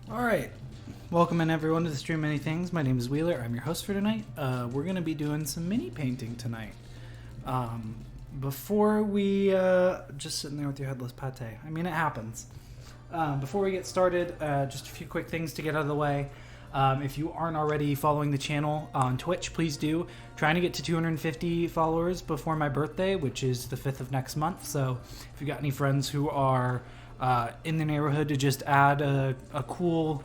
All right. Welcome in everyone to the Stream Many Things. My name is Wheeler. I'm your host for tonight. We're going to be doing some mini painting tonight. Before we just sitting there with your headless pate. I mean, it happens. Before we get started, just a few quick things to get out of the way. If you aren't already following the channel on Twitch, please do. Trying to get to 250 followers before my birthday, which is the 5th of next month. So if you got any friends who are in the neighborhood to just add a cool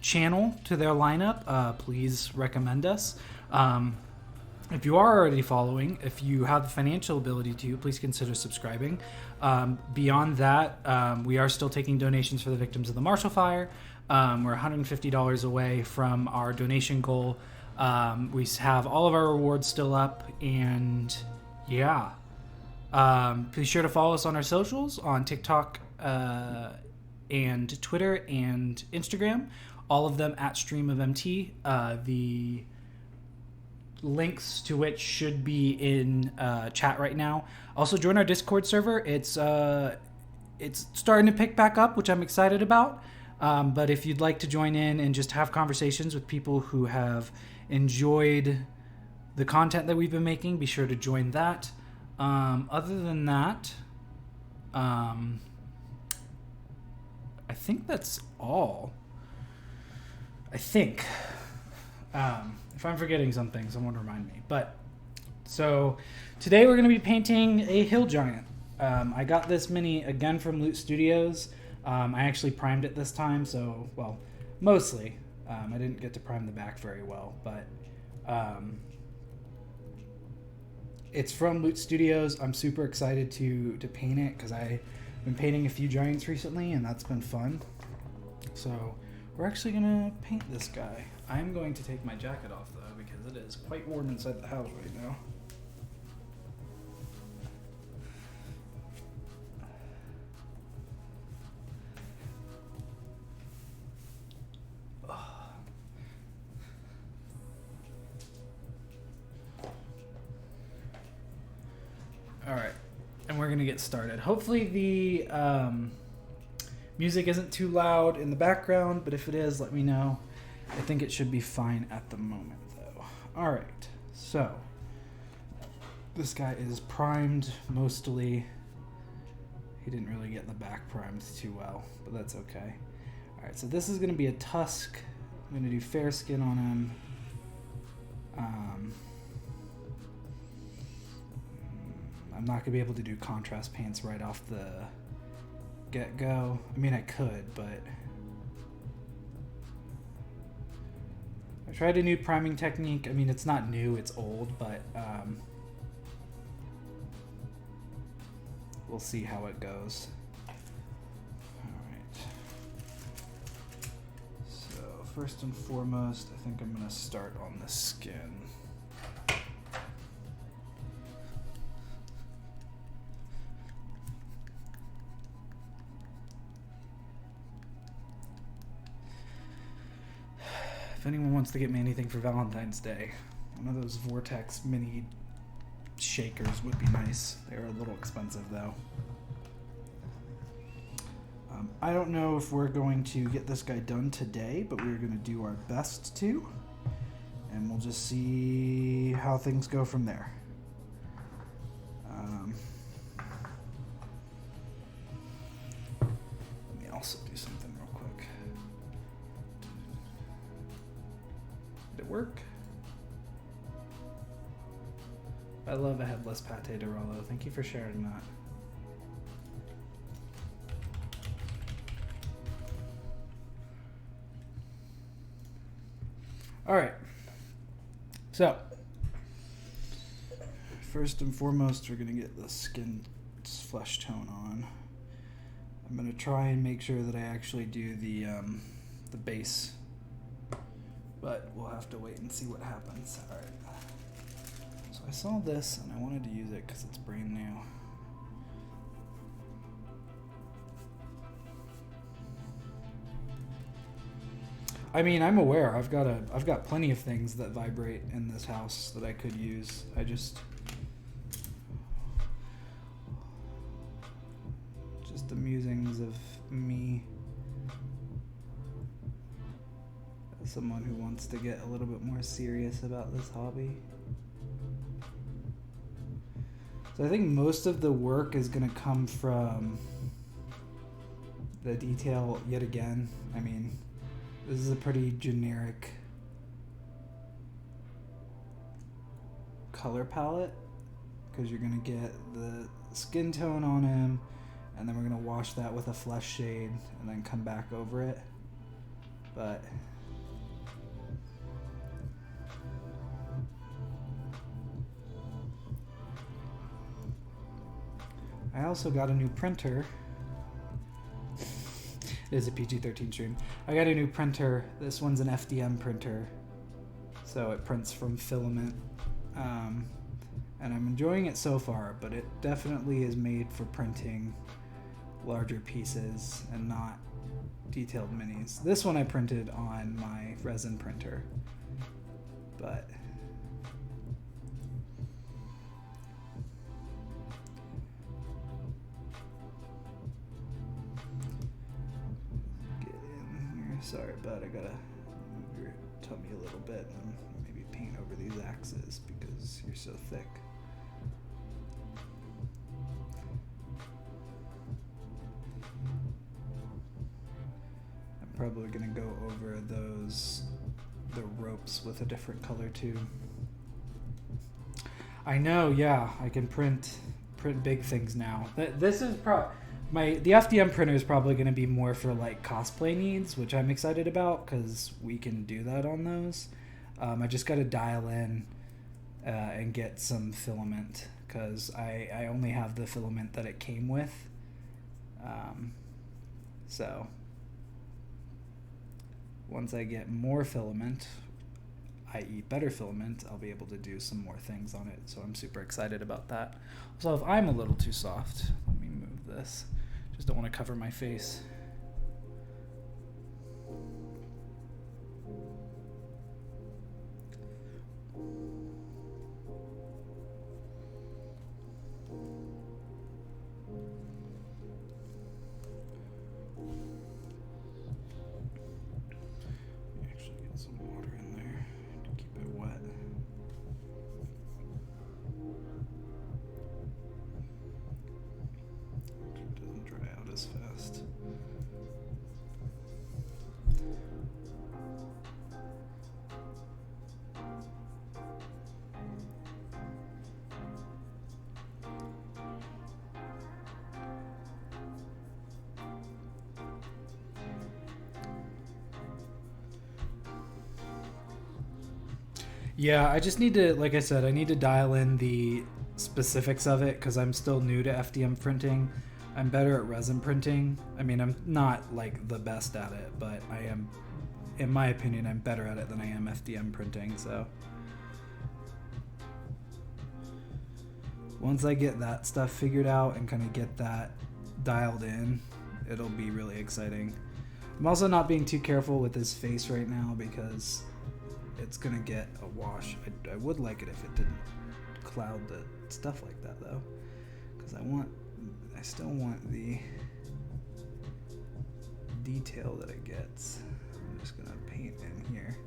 channel to their lineup, please recommend us. If you are already following, if you have the financial ability to, please consider subscribing. Beyond that, we are still taking donations for the victims of the Marshall Fire. We're $150 away from our donation goal. We have all of our rewards still up, and yeah. Please sure to follow us on our socials, on TikTok and Twitter and Instagram, all of them at Stream of MT. The links to which should be in chat right now. Also, join our Discord server. It's starting to pick back up, which I'm excited about. But if you'd like to join in and just have conversations with people who have enjoyed the content that we've been making, be sure to join that. Other than that, I think that's all. I think. If I'm forgetting something, someone remind me. But, so, today we're going to be painting a hill giant. I got this mini again from Loot Studios. I actually primed it this time, so, well, mostly. I didn't get to prime the back very well, but it's from Loot Studios. I'm super excited to paint it because I've been painting a few giants recently, and that's been fun. So we're actually going to paint this guy. I'm going to take my jacket off, though, because it is quite warm inside the house right now. All right, and we're gonna get started. Hopefully the music isn't too loud in the background, but if it is, let me know. I think it should be fine at the moment, though. All right, so this guy is primed mostly. He didn't really get the back primed too well, but that's okay. All right, so this is gonna be a tusk. I'm gonna do fair skin on him. I'm not going to be able to do contrast paints right off the get-go. I mean, I could, but I tried a new priming technique. I mean, it's not new, it's old, but we'll see how it goes. Alright. So, first and foremost, I think I'm going to start on the skin. If anyone wants to get me anything for Valentine's Day, one of those Vortex mini shakers would be nice. They're a little expensive, though. I don't know if we're going to get this guy done today, but we're going to do our best to. And we'll just see how things go from there. Let me also do something real quick. Did it work? I love a headless pate de Rollo. Thank you for sharing that. All right. So, first and foremost, we're going to get the skin flesh tone on. I'm going to try and make sure that I actually do the base, but we'll have to wait and see what happens. All right. So I saw this and I wanted to use it because it's brand new. I mean, I'm aware. I've got plenty of things that vibrate in this house that I could use. I just the musings of me someone who wants to get a little bit more serious about this hobby. So I think most of the work is going to come from the detail yet again. I mean, this is a pretty generic color palette because you're going to get the skin tone on him, and then we're going to wash that with a flesh shade and then come back over it. But I also got a new printer. It is a PG-13 stream. I got a new printer. This one's an FDM printer, so it prints from filament, and I'm enjoying it so far, but it definitely is made for printing larger pieces and not detailed minis. This one I printed on my resin printer, but get in here. Sorry, but I gotta move your tummy a little bit and maybe paint over these axes because you're so thick. Probably gonna go over the ropes with a different color too. I know, yeah, I can print big things now. This is the FDM printer is probably gonna be more for like cosplay needs, which I'm excited about because we can do that on those. I just gotta dial in and get some filament because I only have the filament that it came with. So once I get more filament, i.e. better filament, I'll be able to do some more things on it. So I'm super excited about that. So if I'm a little too soft, let me move this. Just don't want to cover my face. Yeah, I just need to, like I said, I need to dial in the specifics of it because I'm still new to FDM printing. I'm better at resin printing. I mean, I'm not like the best at it, but I am, in my opinion, I'm better at it than I am FDM printing. So once I get that stuff figured out and kind of get that dialed in, it'll be really exciting. I'm also not being too careful with his face right now because it's gonna get a wash. I would like it if it didn't cloud the stuff like that though, because I still want the detail that it gets. I'm just gonna paint in here,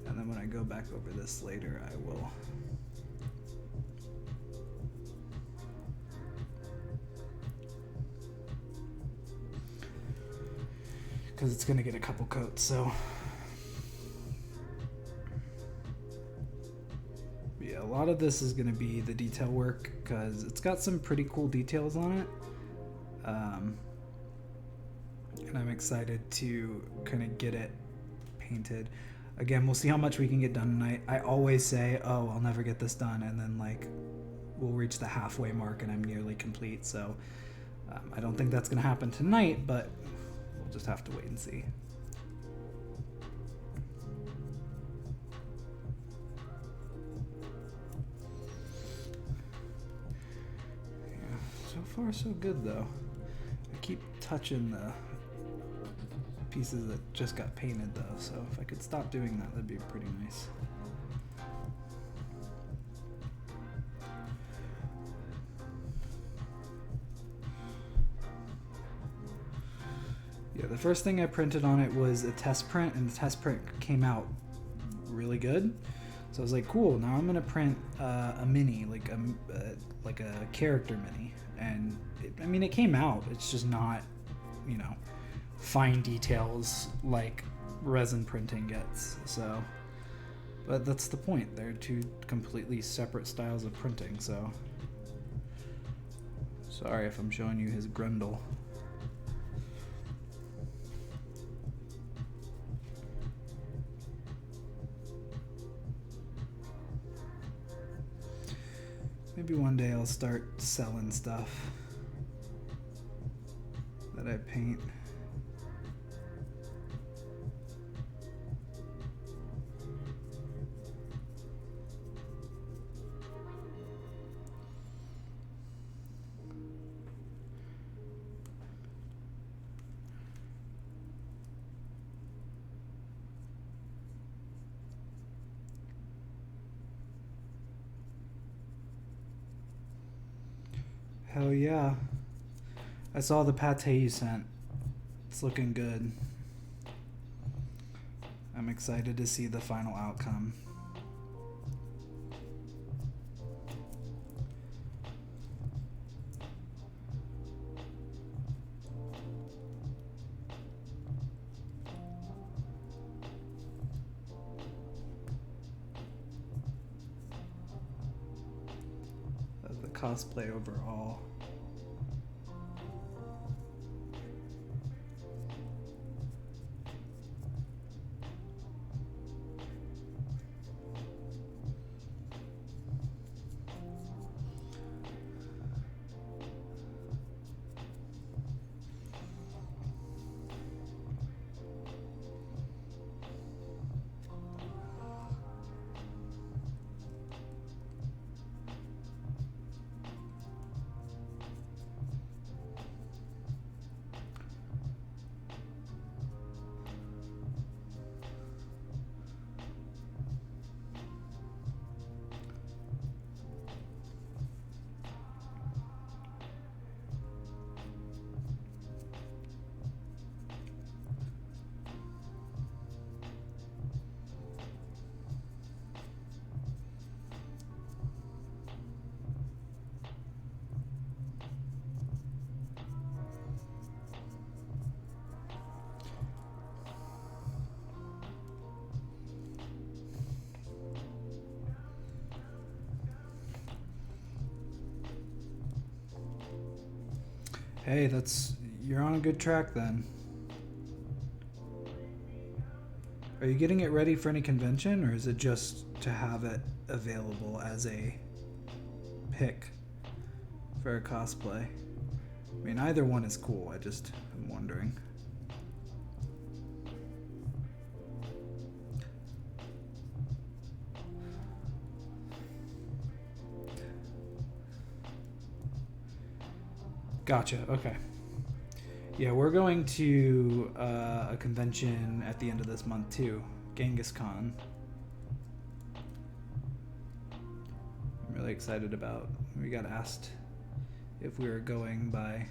and then when I go back over this later, I will because it's gonna get a couple coats. So yeah, a lot of this is going to be the detail work because it's got some pretty cool details on it. And I'm excited to kind of get it painted. Again, we'll see how much we can get done tonight. I always say, oh, I'll never get this done. And then like we'll reach the halfway mark and I'm nearly complete. So I don't think that's going to happen tonight, but we'll just have to wait and see. So far, so good though. I keep touching the pieces that just got painted though, so if I could stop doing that, that'd be pretty nice. Yeah, the first thing I printed on it was a test print, and the test print came out really good. So I was like, cool, now I'm gonna print a mini, like a character mini. And it came out, it's just not, fine details like resin printing gets. So, but that's the point. They're two completely separate styles of printing. So, sorry if I'm showing you his Grundle. Maybe one day I'll start selling stuff that I paint. Hell yeah. I saw the pate you sent. It's looking good. I'm excited to see the final outcome. The cosplay overall. Hey, you're on a good track then. Are you getting it ready for any convention, or is it just to have it available as a pick for a cosplay? I mean, either one is cool, I'm wondering. Gotcha, okay. Yeah, we're going to a convention at the end of this month too, Genghis Khan. I'm really excited about. We got asked if we were going by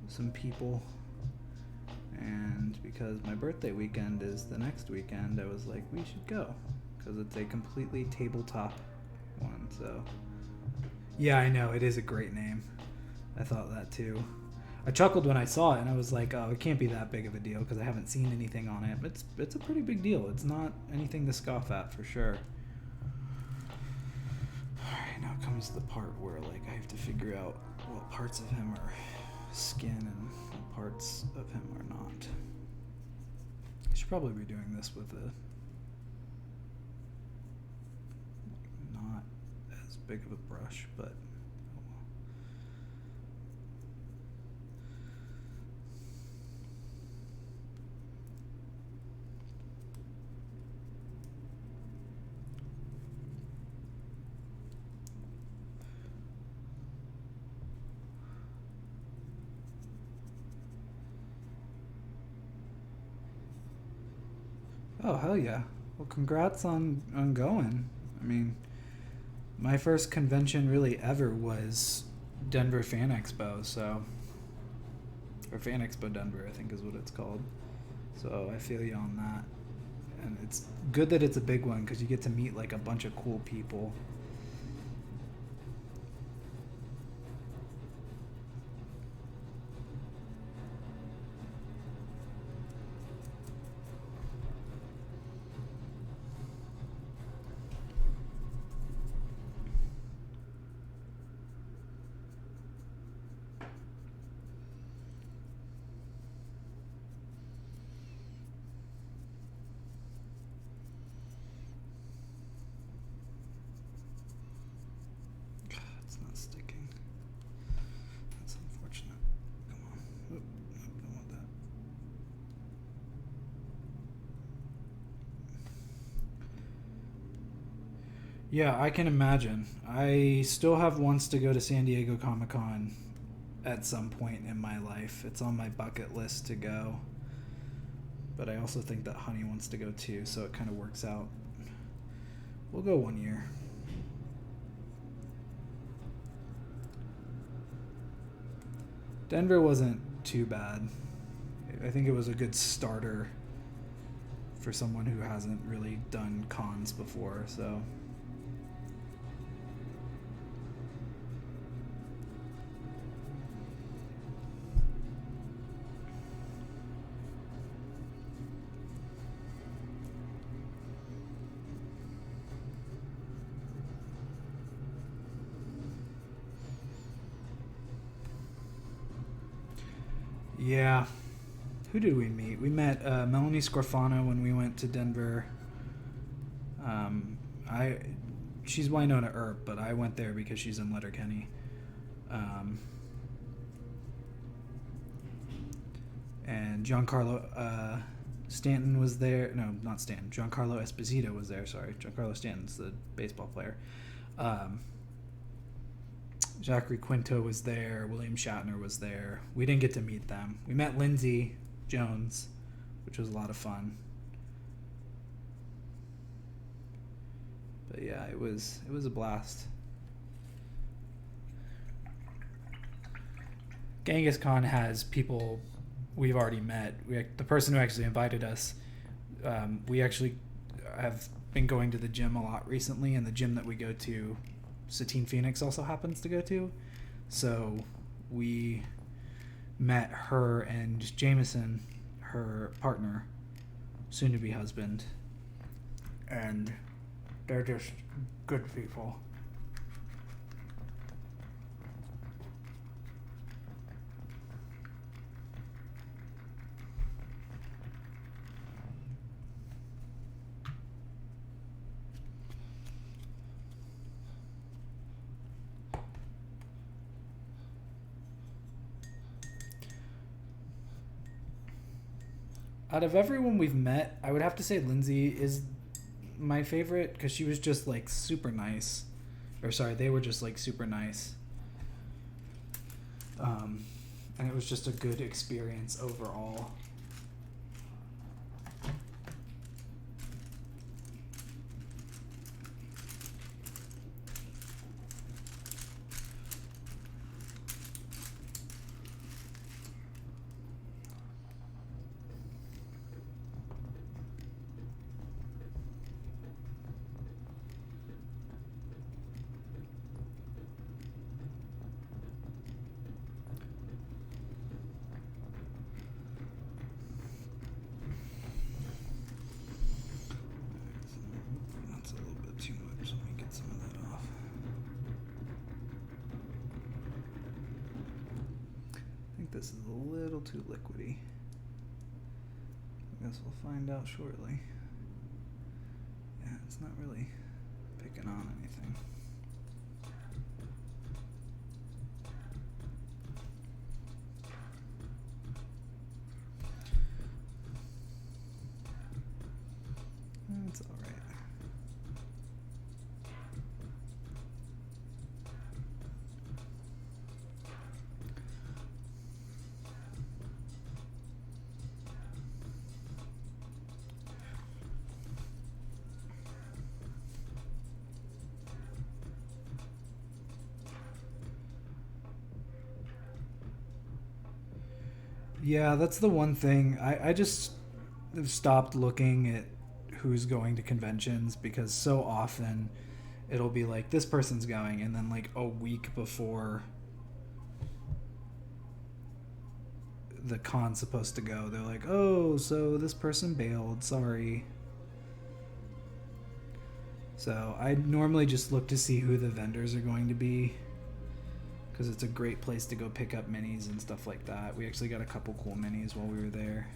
some people, and because my birthday weekend is the next weekend, I was like, we should go, because it's a completely tabletop one. So yeah, I know, it is a great name. I thought that too. I chuckled when I saw it, and I was like, oh, it can't be that big of a deal because I haven't seen anything on it. But it's a pretty big deal. It's not anything to scoff at, for sure. Alright, now comes the part where I have to figure out what parts of him are skin and what parts of him are not. I should probably be doing this with a not as big of a brush, but oh, hell yeah. Well, congrats on going. I mean, my first convention really ever was Denver Fan Expo, so or Fan Expo Denver, I think is what it's called. So I feel you on that. And it's good that it's a big one because you get to meet like a bunch of cool people. It's not sticking. That's unfortunate. Come on. Oop, don't want that. Yeah, I can imagine. I still have wants to go to San Diego Comic-Con at some point in my life. It's on my bucket list to go. But I also think that Honey wants to go too, so it kind of works out. We'll go one year. Denver wasn't too bad. I think it was a good starter for someone who hasn't really done cons before, so. Yeah. Who did we meet? We met Melanie Scarfano when we went to Denver. She's Winona Earp, but I went there because she's in Letterkenny. And Giancarlo Stanton was there. No, not Stanton. Giancarlo Esposito was there. Sorry, Giancarlo Stanton's the baseball player. Zachary Quinto was there. William Shatner was there. We didn't get to meet them. We met Lindsay Jones, which was a lot of fun. But yeah, it was a blast. Genghis Khan has people we've already met. The person who actually invited us, we actually have been going to the gym a lot recently, and the gym that we go to, Satine Phoenix also happens to go to. So we met her and Jameson, her partner, soon-to-be husband, and they're just good people. Out of everyone we've met, I would have to say Lindsay is my favorite because she was just like super nice. Or sorry, they were just like super nice. And it was just a good experience overall. This is a little too liquidy. I guess we'll find out shortly. Yeah, it's not really picking on anything. It's all right. Yeah, that's the one thing. I just have stopped looking at who's going to conventions because so often it'll be like this person's going, and then like a week before the con's supposed to go, they're like, oh, so this person bailed, sorry. So I normally just look to see who the vendors are going to be because it's a great place to go pick up minis and stuff like that. We actually got a couple cool minis while we were there.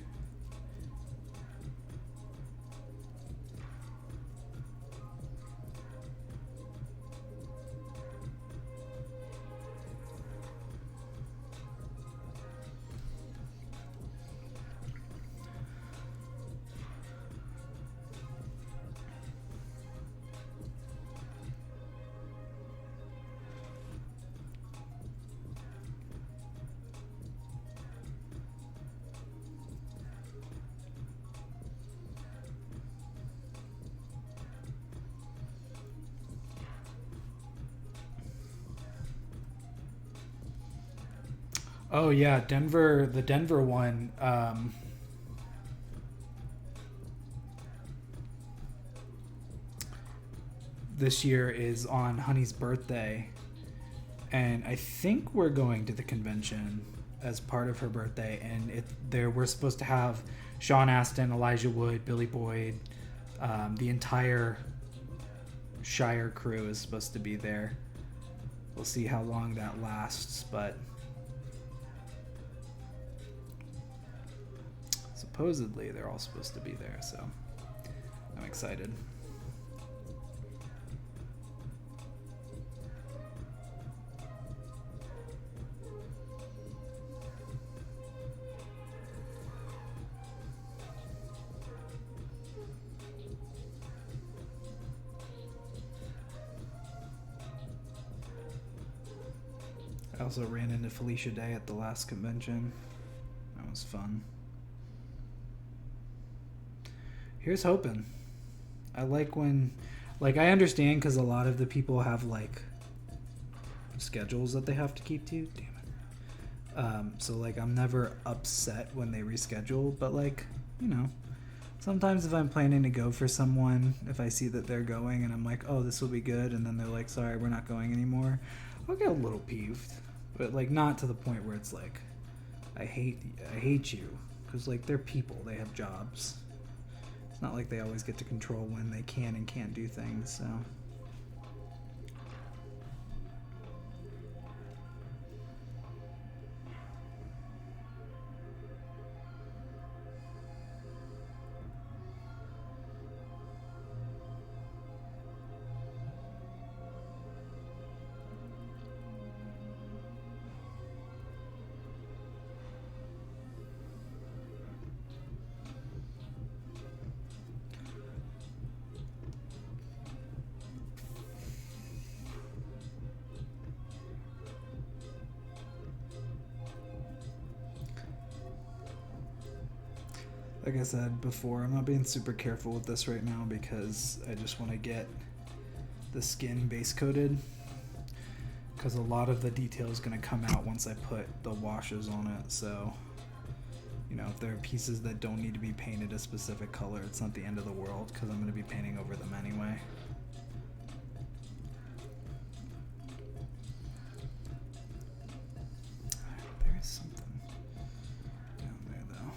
Oh yeah, Denver, the Denver one. This year is on Honey's birthday, and I think we're going to the convention as part of her birthday. And we're supposed to have Sean Astin, Elijah Wood, Billy Boyd, the entire Shire crew is supposed to be there. We'll see how long that lasts, but supposedly they're all supposed to be there, so I'm excited. I also ran into Felicia Day at the last convention. That was fun. Here's hoping. I like when, like, I understand because a lot of the people have like schedules that they have to keep to. Damn it. So like I'm never upset when they reschedule, but like, you know, sometimes if I'm planning to go for someone, if I see that they're going and I'm like, oh, this will be good, and then they're like, sorry, we're not going anymore, I'll get a little peeved, but like not to the point where it's like I hate you, because like they're people, they have jobs. It's not like they always get to control when they can and can't do things, so. Like I said before, I'm not being super careful with this right now because I just want to get the skin base coated, because a lot of the detail is going to come out once I put the washes on it. So, you know, if there are pieces that don't need to be painted a specific color, it's not the end of the world because I'm going to be painting over them anyway. There is something down there though.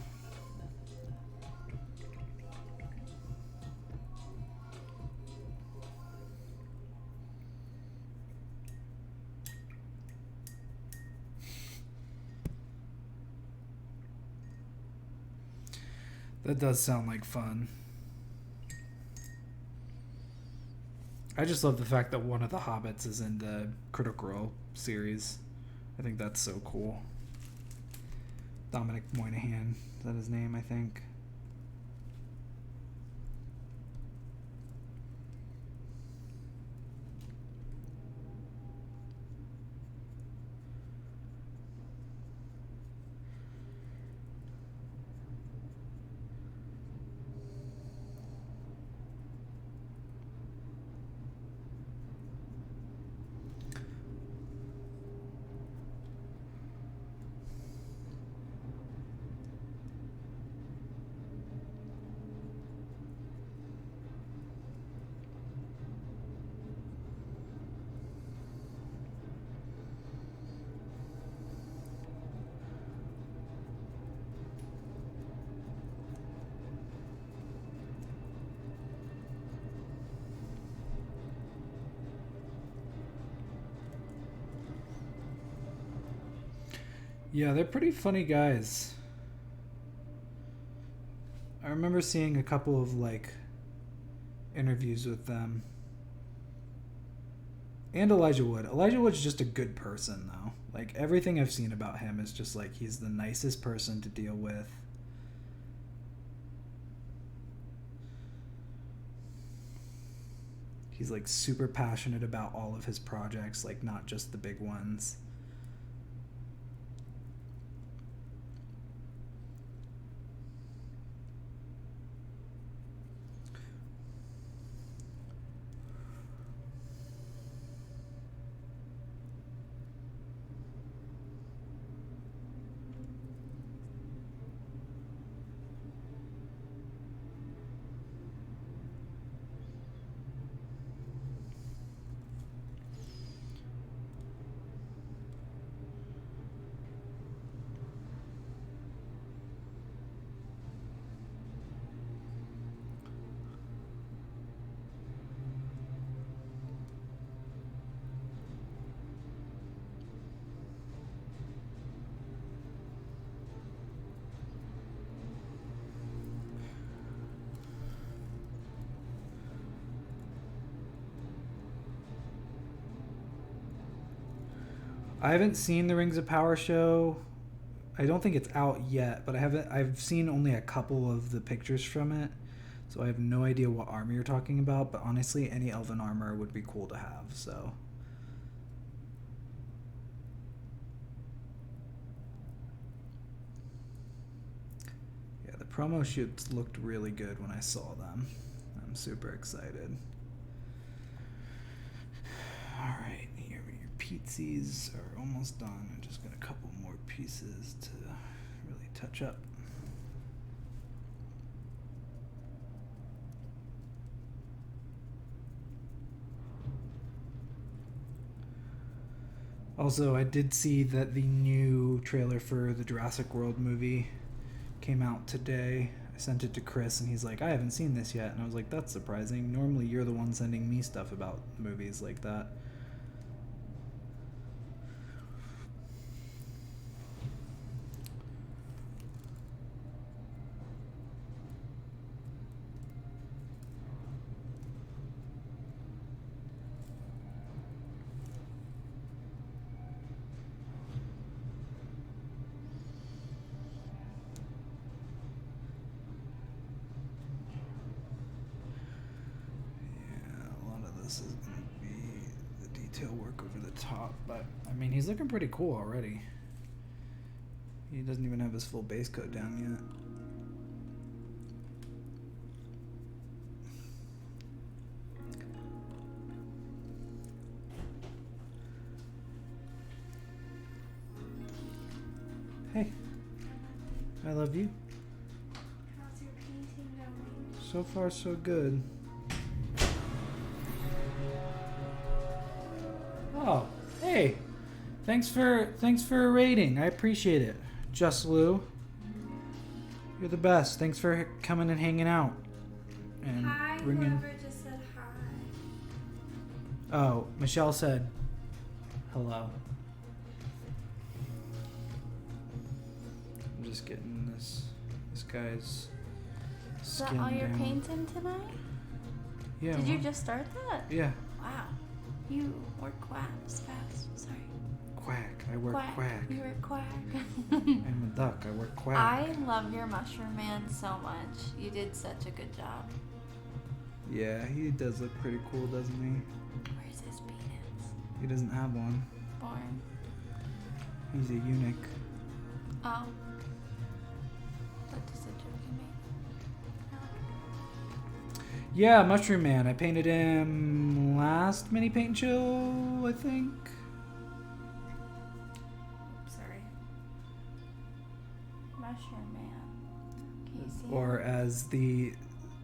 That does sound like fun. I just love the fact that one of the Hobbits is in the Critical Role series. I think that's so cool. Dominic Moynihan, is that his name, I think? Yeah, they're pretty funny guys. I remember seeing a couple of like interviews with them. And Elijah Wood. Elijah Wood's just a good person though. Like everything I've seen about him is just like he's the nicest person to deal with. He's like super passionate about all of his projects, like not just the big ones. I haven't seen the Rings of Power show. I don't think it's out yet, but I've seen only a couple of the pictures from it. So I have no idea what armor you're talking about, but honestly any elven armor would be cool to have. So yeah, the promo shoots looked really good when I saw them. I'm super excited. All right, here your pizzas are almost done. I just got a couple more pieces to really touch up. Also, I did see that the new trailer for the Jurassic World movie came out today. I sent it to Chris and he's like, I haven't seen this yet. And I was like, that's surprising. Normally you're the one sending me stuff about movies like that. This is going to be the detail work over the top, but I mean, he's looking pretty cool already. He doesn't even have his full base coat down yet. Hey, I love you. How's your painting going? So far, so good. Oh, hey! Thanks for rating. I appreciate it, Just Lou. You're the best. Thanks for coming and hanging out. And Hi, bringing. whoever just said hi. Oh, Michelle said hello. I'm just getting this guy's Is that skin all you're down. painting tonight? Yeah. Did you well, just start that? Yeah. Wow. You work fast. Sorry. Quack. I work quack. You work quack. I'm a duck. I work quack. I love your Mushroom Man so much. You did such a good job. Yeah, he does look pretty cool, doesn't he? Where's his penis? He doesn't have one. Born. He's a eunuch. Oh. That just a joke you made. Yeah, Mushroom Man. I painted him last mini paint show, I think. Oops, sorry. Mushroom Man. Can you see Or him? as the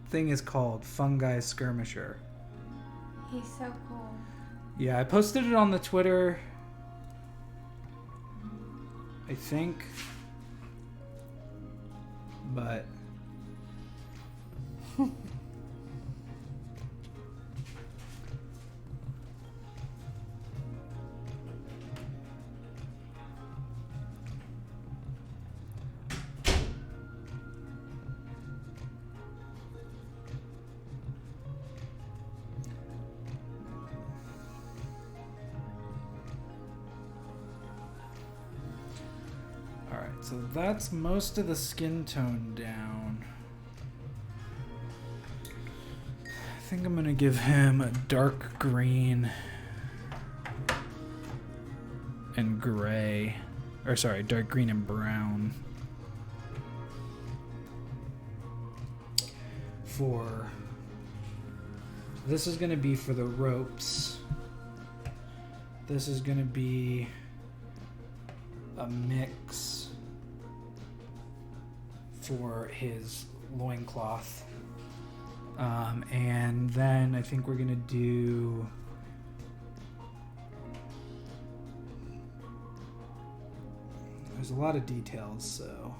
thing is called, Fungi Skirmisher. He's so cool. Yeah, I posted it on the Twitter, I think. But So that's most of the skin tone down. I think I'm gonna give him a dark green and gray. Or sorry, dark green and brown. This is gonna be for the ropes. This is gonna be a mix for his loincloth. And then I think we're gonna do there's a lot of details, so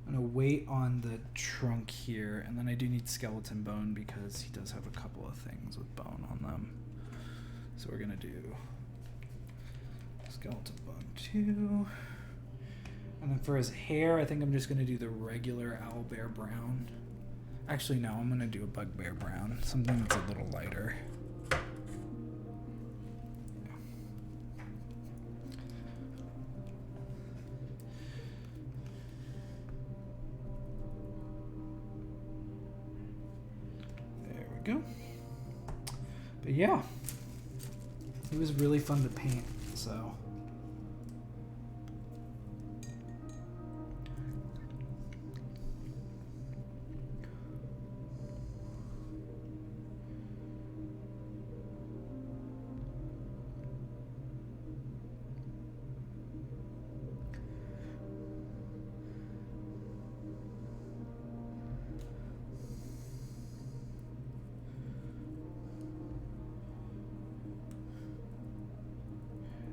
I'm gonna wait on the trunk here, and then I do need skeleton bone because he does have a couple of things with bone on them. So we're gonna do skeleton bone 2. And then for his hair, I think I'm just gonna do the regular owlbear brown. Actually, no, I'm gonna do a bugbear brown, something that's a little lighter. There we go. But yeah, it was really fun to paint, so.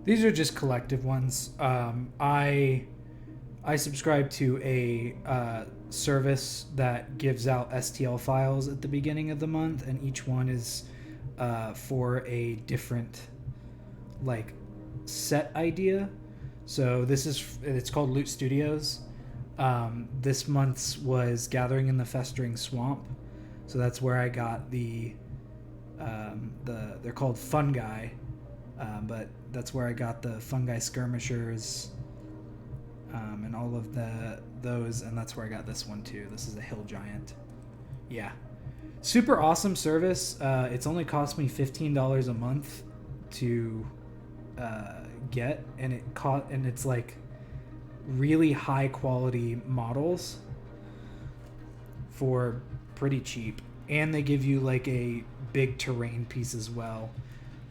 These are just collective ones. I subscribe to a service that gives out STL files at the beginning of the month, and each one is for a different like set idea. So it's called Loot Studios. This month's was Gathering in the Festering Swamp. So that's where I got they're called fungi. But that's where I got the fungi skirmishers and all of those, and that's where I got this one too. This is a hill giant. Yeah, super awesome service. It's only cost me $15 a month to get, and it's like really high quality models for pretty cheap, and they give you like a big terrain piece as well.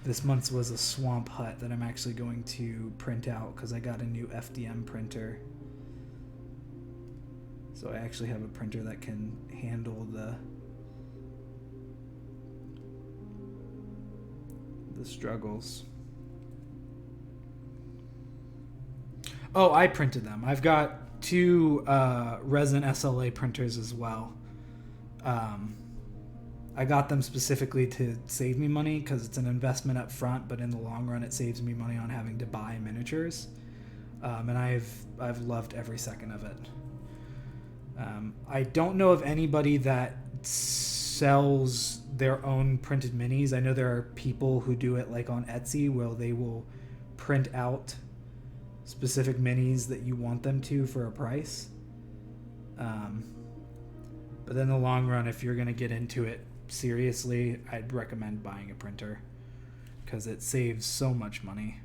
This month's was a swamp hut that I'm actually going to print out because I got a new FDM printer. So I actually have a printer that can handle the struggles. Oh, I printed them. I've got 2 resin SLA printers as well. I got them specifically to save me money because it's an investment up front, but in the long run it saves me money on having to buy miniatures. And I've loved every second of it. I don't know of anybody that sells their own printed minis. I know there are people who do it like on Etsy where they will print out specific minis that you want them to for a price. But in the long run, if you're going to get into it seriously, I'd recommend buying a printer because it saves so much money.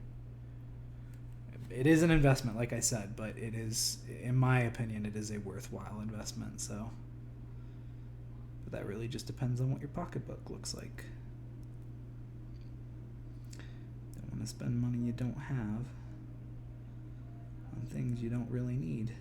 It is an investment, like I said, but it is, in my opinion, it is a worthwhile investment. So, but that really just depends on what your pocketbook looks like. Don't want to spend money you don't have on things you don't really need.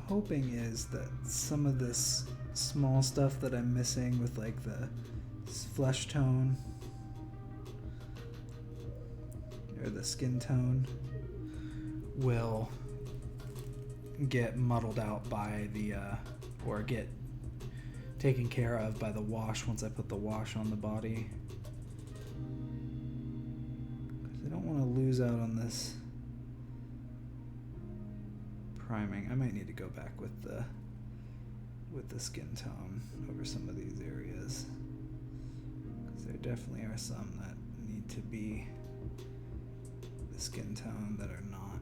Hoping is that some of this small stuff that I'm missing with like the flesh tone or the skin tone will get muddled out by the or get taken care of by the wash once I put the wash on the body. 'Cause I don't want to lose out on this priming. I might need to go back with the skin tone over some of these areas, because there definitely are some that need to be the skin tone that are not.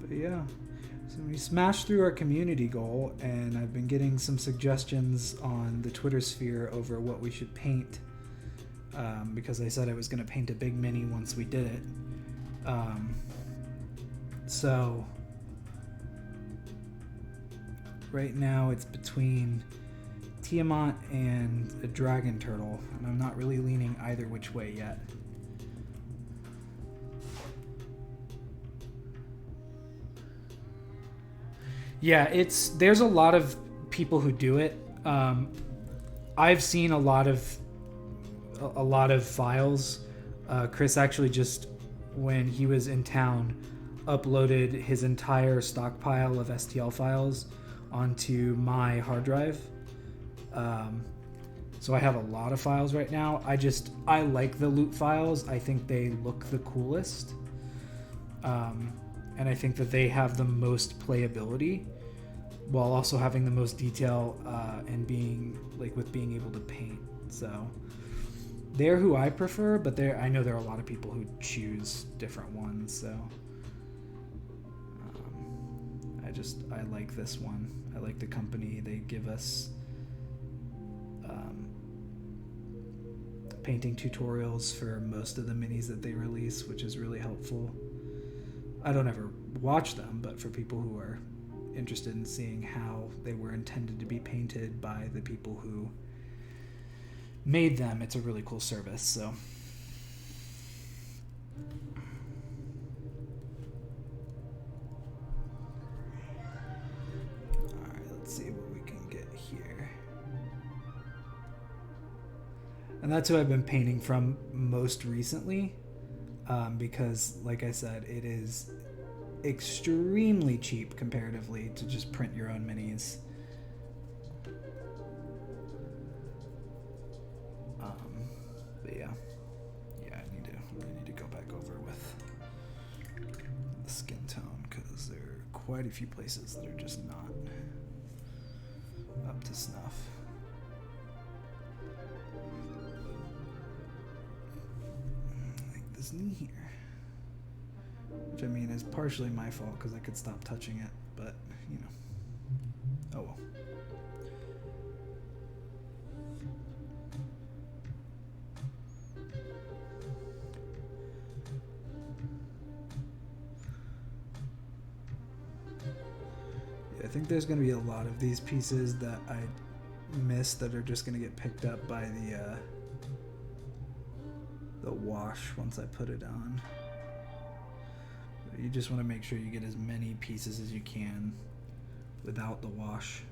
But yeah, so we smashed through our community goal, and I've been getting some suggestions on the Twitter sphere over what we should paint, because I said I was going to paint a big mini once we did it. So right now it's between Tiamat and a dragon turtle, and I'm not really leaning either which way yet. Yeah, there's a lot of people who do it. I've seen a lot of files. Chris actually just, when he was in town, uploaded his entire stockpile of STL files onto my hard drive. So I have a lot of files right now. I like the loot files. I think they look the coolest. And I think that they have the most playability, while also having the most detail and being able to paint. So they're who I prefer, but I know there are a lot of people who choose different ones. So I like this one. I like the company. They give us painting tutorials for most of the minis that they release, which is really helpful. I don't ever watch them, but for people who are interested in seeing how they were intended to be painted by the people who made them, it's a really cool service. So alright, let's see what we can get here. And that's who I've been painting from most recently, because like I said, it is extremely cheap comparatively to just print your own minis. But yeah, I need to go back over with the skin tone, because there are quite a few places that are just not up to snuff. Like this knee here. Which, I mean, is partially my fault because I could stop touching it, but, you know. Oh well. Yeah, I think there's going to be a lot of these pieces that I missed that are just going to get picked up by the wash once I put it on. You just want to make sure you get as many pieces as you can without the wash,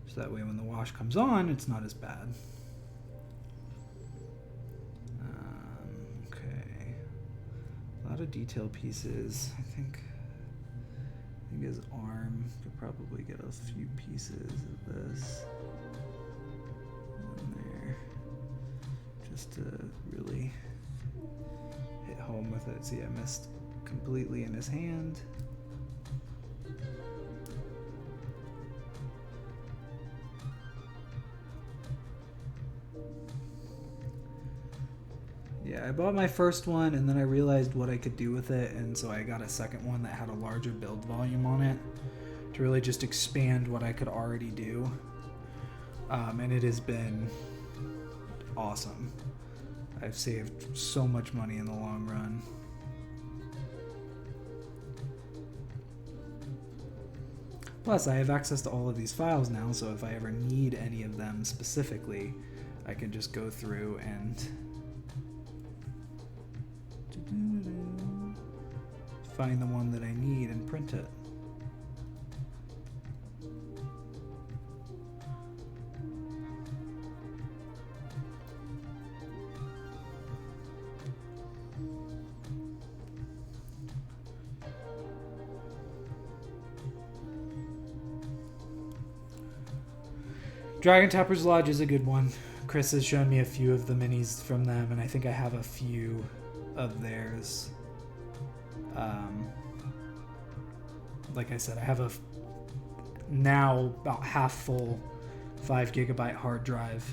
so that way when the wash comes on, it's not as bad. Okay, a lot of detail pieces. I think his arm could probably get a few pieces of this in there, just to really hit home with it. See, I missed completely in his hand. Yeah, I bought my first one and then I realized what I could do with it, and so I got a second one that had a larger build volume on it to really just expand what I could already do. And it has been awesome. I've saved so much money in the long run. Plus, I have access to all of these files now, so if I ever need any of them specifically, I can just go through and find the one that I need and print it. Dragon Tapper's Lodge is a good one. Chris has shown me a few of the minis from them, and I think I have a few of theirs. Like I said, I have now about half full 5 gigabyte hard drive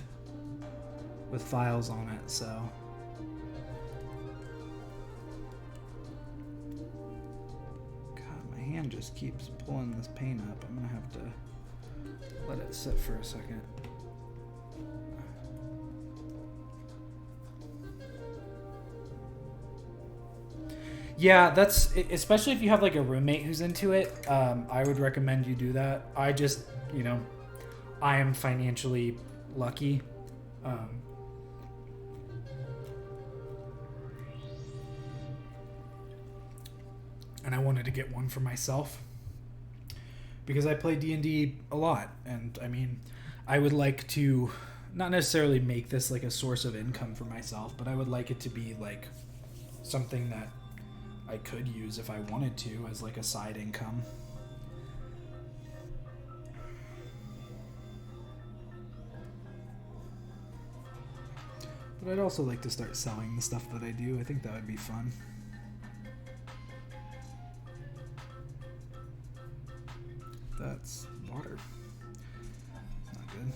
with files on it, so. God, my hand just keeps pulling this paint up. I'm gonna have to let it sit for a second. Yeah, that's especially if you have like a roommate who's into it. I would recommend you do that. I just, I am financially lucky. And I wanted to get one for myself because I play D&D a lot, and I mean, I would like to not necessarily make this like a source of income for myself, but I would like it to be like something that I could use if I wanted to as like a side income. But I'd also like to start selling the stuff that I do. I think that would be fun. That's water. Not good.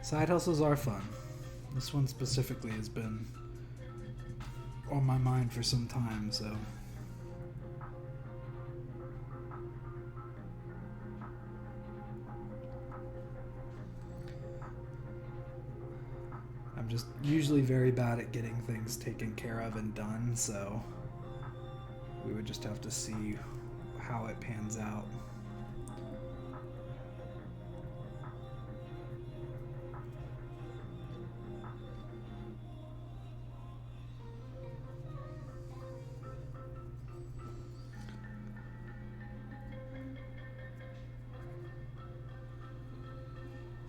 Side hustles are fun. This one specifically has been on my mind for some time, so. I'm just usually very bad at getting things taken care of and done, so we would just have to see how it pans out.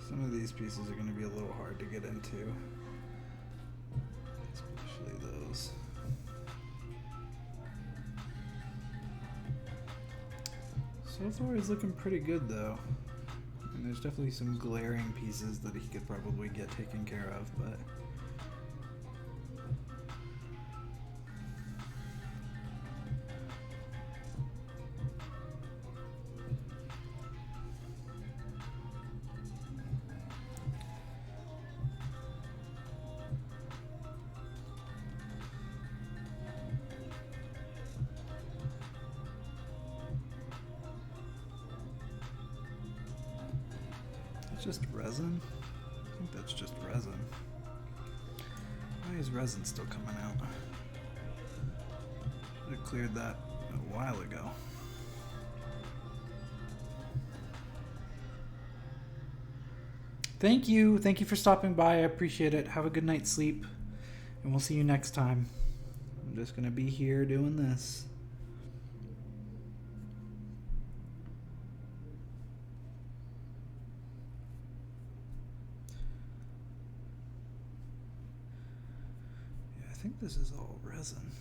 Some of these pieces are going to be a little hard to get into, especially those. So far he's looking pretty good though. And there's definitely some glaring pieces that he could probably get taken care of, but just resin? I think that's just resin. Why is resin still coming out? I should have cleared that a while ago. Thank you. Thank you for stopping by. I appreciate it. Have a good night's sleep. And we'll see you next time. I'm just going to be here doing this. I think this is all resin.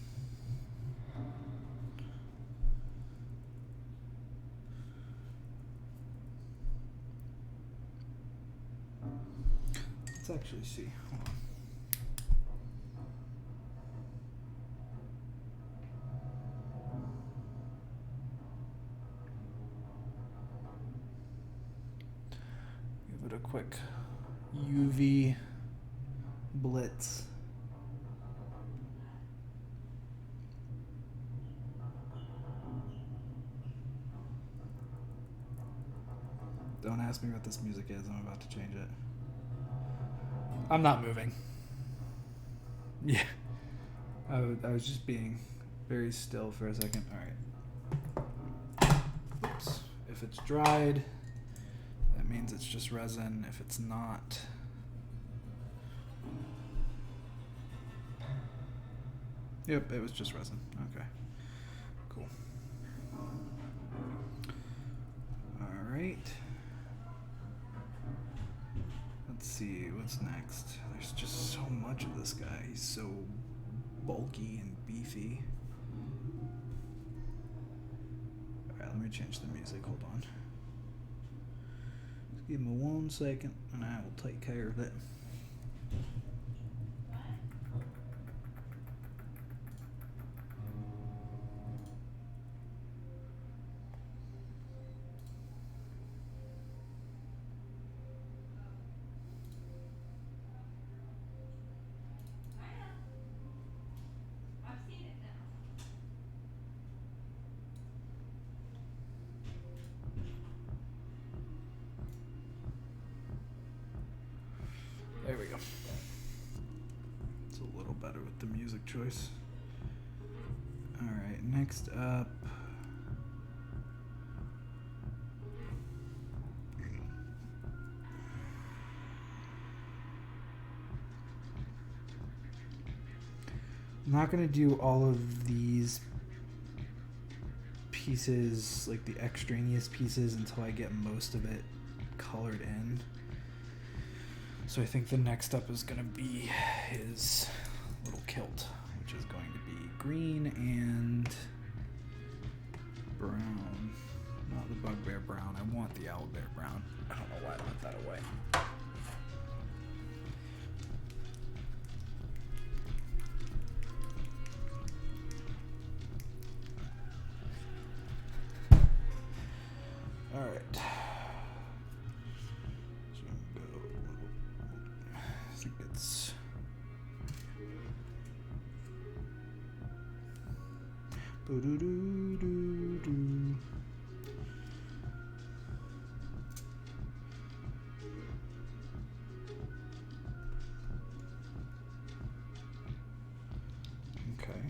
Let's actually see. Hold on. Give it a quick UV blitz. Don't ask me what this music is. I'm about to change it. I'm not moving. Yeah. I was just being very still for a second. All right. Oops. If it's dried, that means it's just resin. If it's not, yep, it was just resin. Okay. Cool. see what's next. There's just so much of this guy. He's so bulky and beefy. Alright, let me change the music. Hold on. Just give me 1 second and I will take care of it. There we go. It's a little better with the music choice. Alright, next up. I'm not going to do all of these pieces, like the extraneous pieces, until I get most of it colored in. So I think the next step is going to be his little kilt, which is going to be green and brown. Not the bugbear brown. I want the owlbear brown. I don't know why I put that away. All right. I think it's boo-doo-doo-doo-doo. Okay,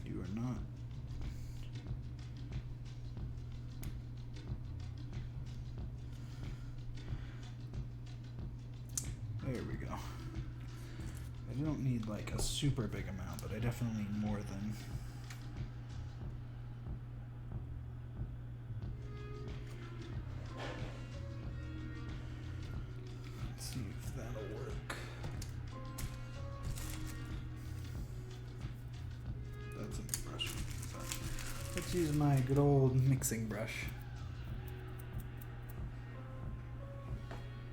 you are not. There we go. I don't need like a super big amount, but I definitely need more than. Let's see if that'll work. That's a new brush. Let's use my good old mixing brush.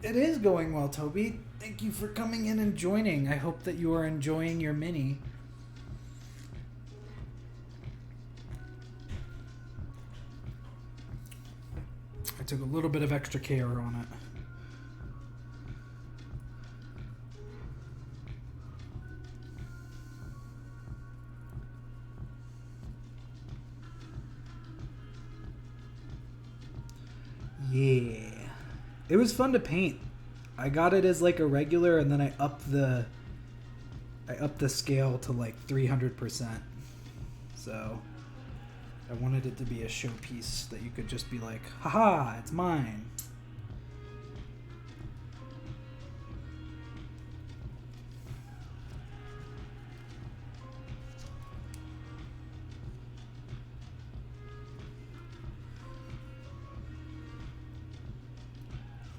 It is going well, Toby. Thank you for coming in and joining. I hope that you are enjoying your mini. I took a little bit of extra care on it. Yeah. It was fun to paint. I got it as like a regular, and then I upped the scale to like 300%. So I wanted it to be a showpiece that you could just be like, haha, it's mine.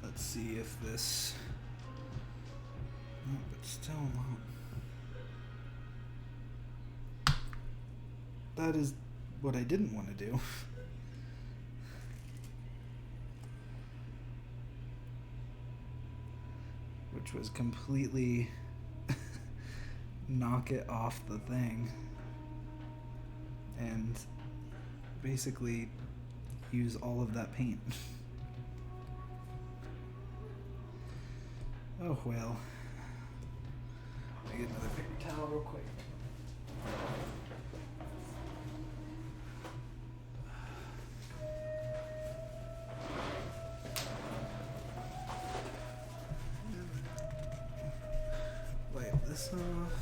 Let's see if this. No, but still not. That is what I didn't want to do. Which was completely knock it off the thing. And basically use all of that paint. Oh well. Let me get another paper towel real quick. Wipe this off.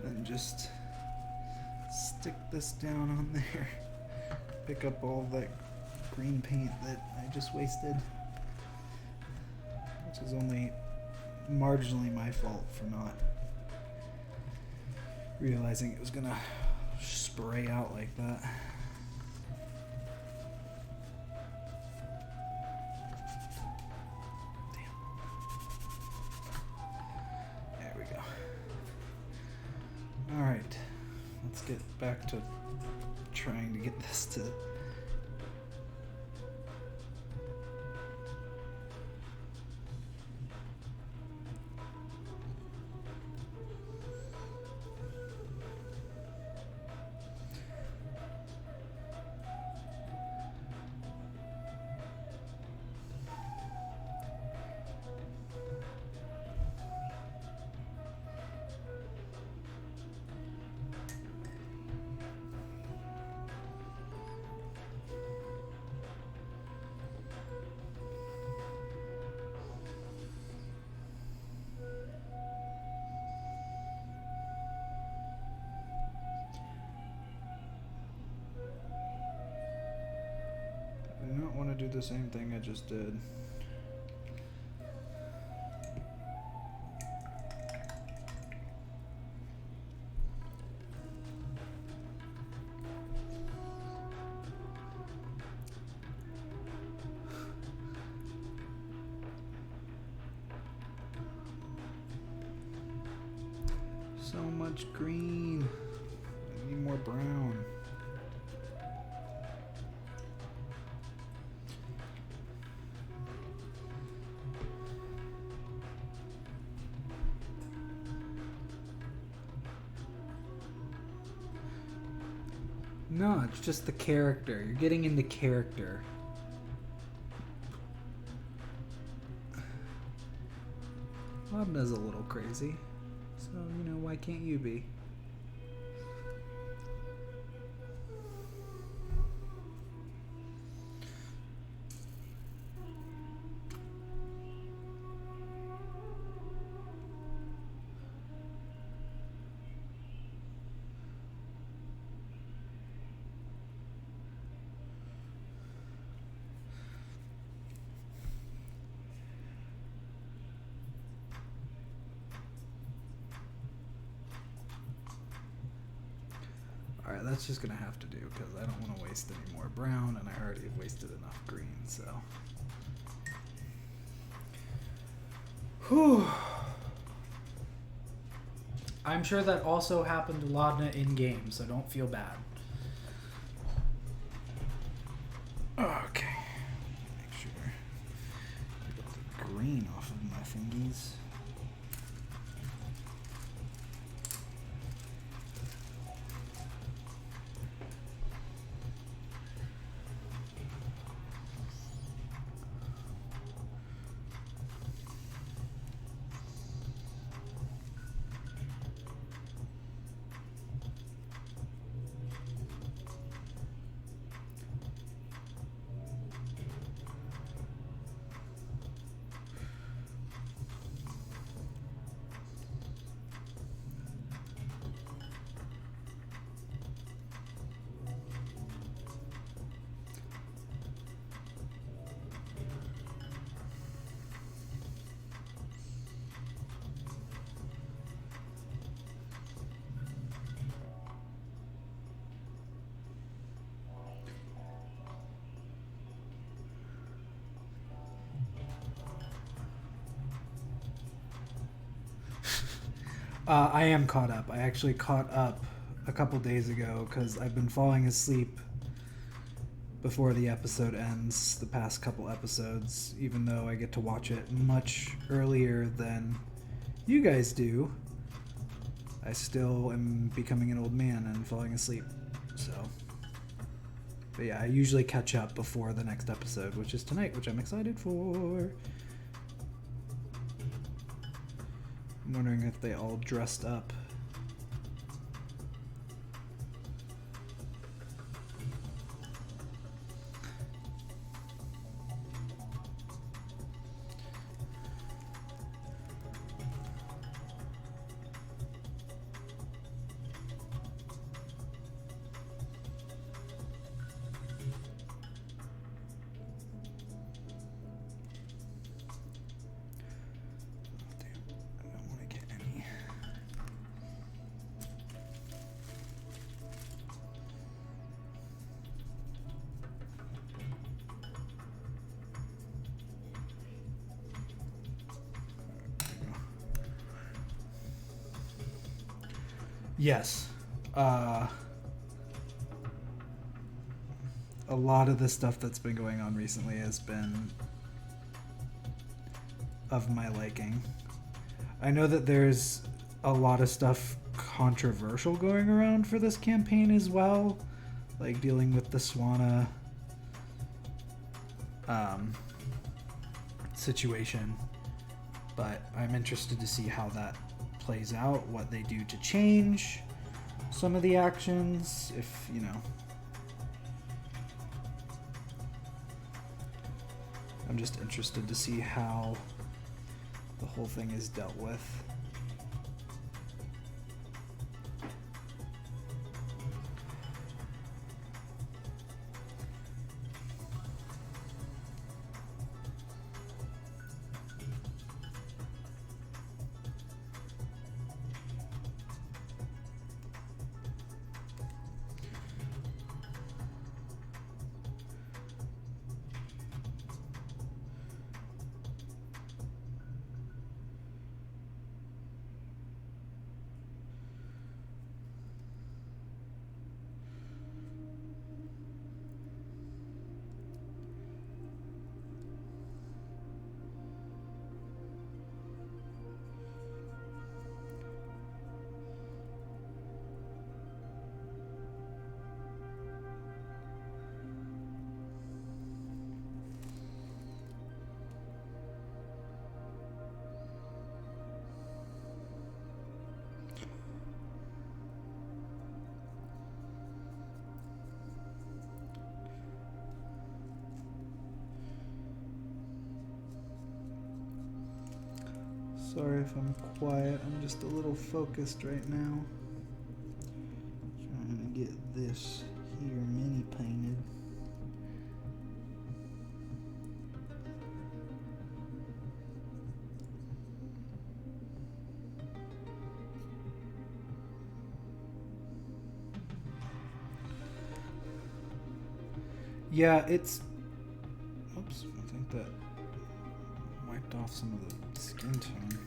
Then just stick this down on there. Pick up all that green paint that I just wasted. Which is only marginally my fault for not realizing it was gonna spray out like that. Damn. There we go. Alright, let's get back to trying to get this to... I do not want to do the same thing I just did. So much green. I need more brown. No, it's just the character. You're getting into character. Labna's a little crazy. So, you know, why can't you be? Alright, that's just gonna have to do because I don't want to waste any more brown and I already have wasted enough green, so. Whew. I'm sure that also happened to Labna in game, so don't feel bad. Okay. Make sure I get the green off of my fingies. I am caught up. I actually caught up a couple days ago because I've been falling asleep before the episode ends, the past couple episodes, even though I get to watch it much earlier than you guys do. I still am becoming an old man and falling asleep, so. But yeah, I usually catch up before the next episode, which is tonight, which I'm excited for. I'm wondering if they all dressed up. Yes. A lot of the stuff that's been going on recently has been of my liking. I know that there's a lot of stuff controversial going around for this campaign as well, like dealing with the Swana situation, but I'm interested to see how that plays out, what they do to change some of the actions, if, you know. I'm just interested to see how the whole thing is dealt with. Sorry if I'm quiet, I'm just a little focused right now. Trying to get this here mini painted. Yeah, it's... Oops, I think that wiped off some of the skin tone.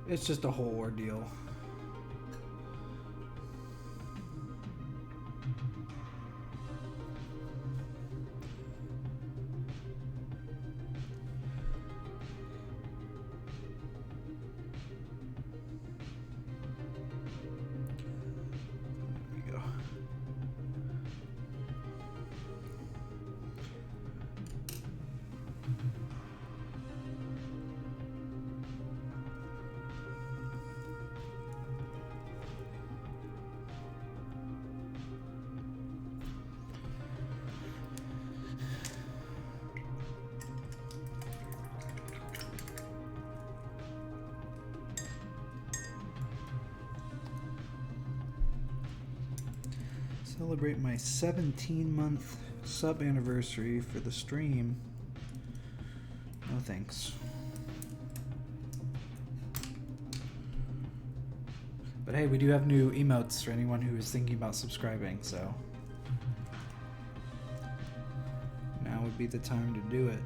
It's just a whole ordeal. There we go. Celebrate my 17-month sub anniversary for the stream. No thanks. But hey, we do have new emotes for anyone who is thinking about subscribing, so now would be the time to do it.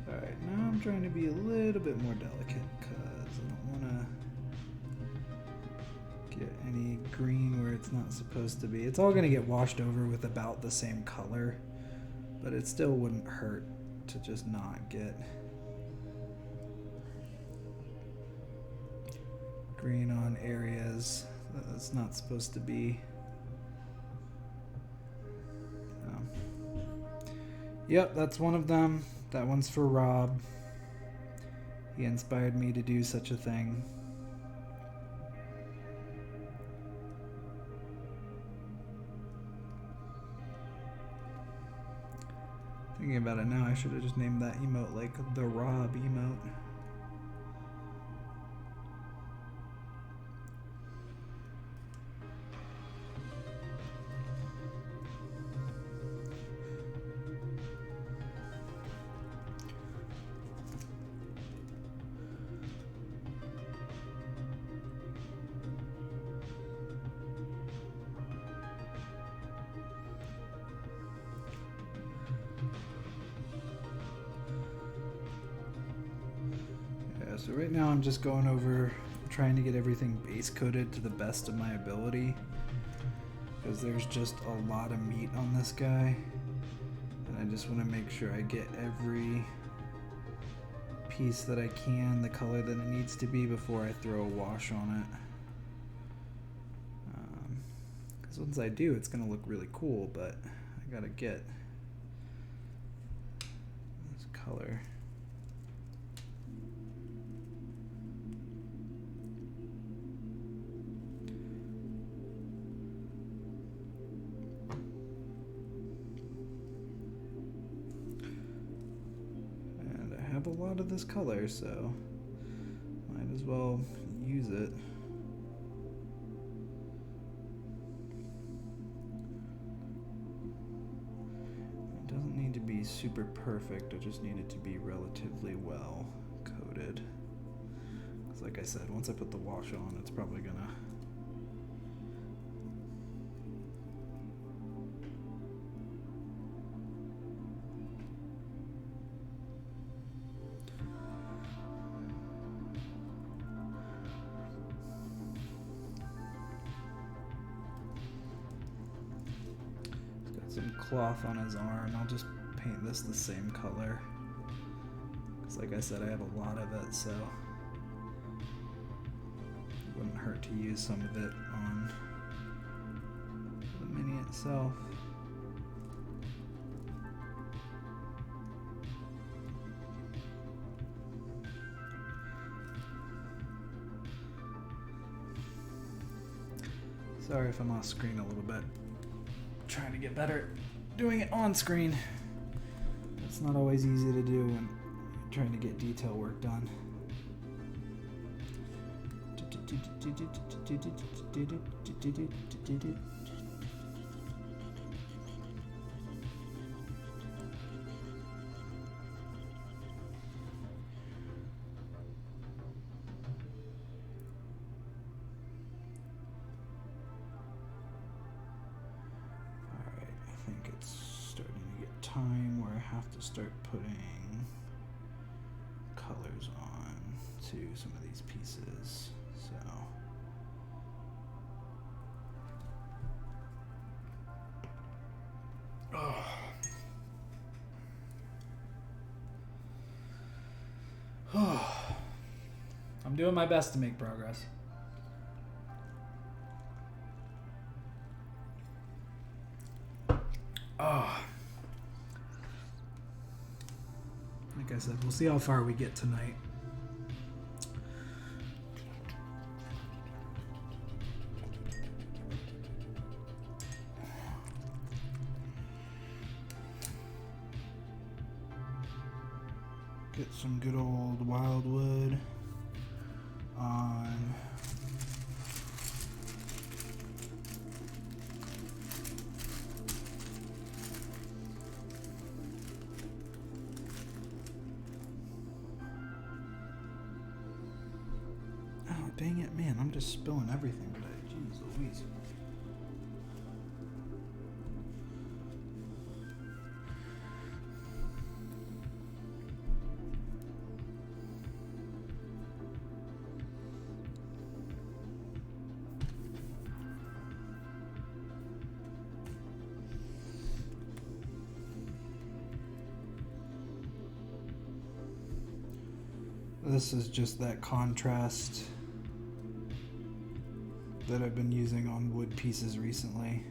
Alright, now I'm trying to be a little bit more delicate because I don't want to get any green where it's not supposed to be. It's all going to get washed over with about the same color, but it still wouldn't hurt to just not get green on areas that it's not supposed to be. Yep, that's one of them. That one's for Rob. He inspired me to do such a thing. Thinking about it now, I should have just named that emote like the Rob emote. So right now I'm just going over, trying to get everything base coated to the best of my ability, because there's just a lot of meat on this guy, and I just want to make sure I get every piece that I can the color that it needs to be before I throw a wash on it. Because once I do, it's going to look really cool, but I gotta get this color. And I have a lot of this color, so might as well use it. Super perfect. I just need it to be relatively well coated, because like I said, once I put the wash on, it's probably gonna he's got some cloth on his arm. I'll just paint this the same color, because like I said, I have a lot of it, so it wouldn't hurt to use some of it on the mini itself. Sorry if I'm off screen a little bit. I'm trying to get better at doing it on screen. It's not always easy to do when you're trying to get detail work done. Time where I have to start putting colors on to some of these pieces. I'm doing my best to make progress. Like I said, we'll see how far we get tonight. Get some good old wildwood on dang it, man, I'm just spilling everything today. Jeez Louise. This is just that contrast that I've been using on wood pieces recently.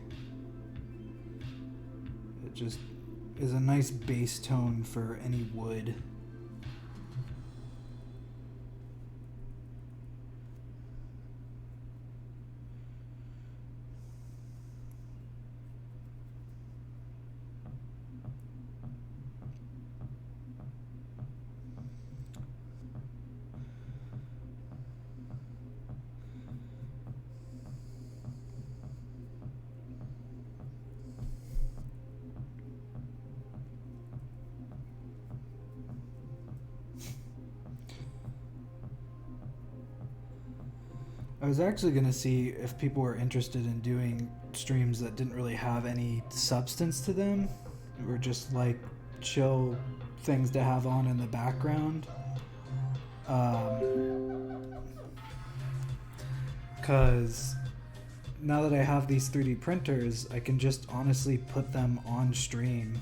It just is a nice base tone for any wood. I was actually going to see if people were interested in doing streams that didn't really have any substance to them, or just like chill things to have on in the background. Because now that I have these 3D printers, I can just honestly put them on stream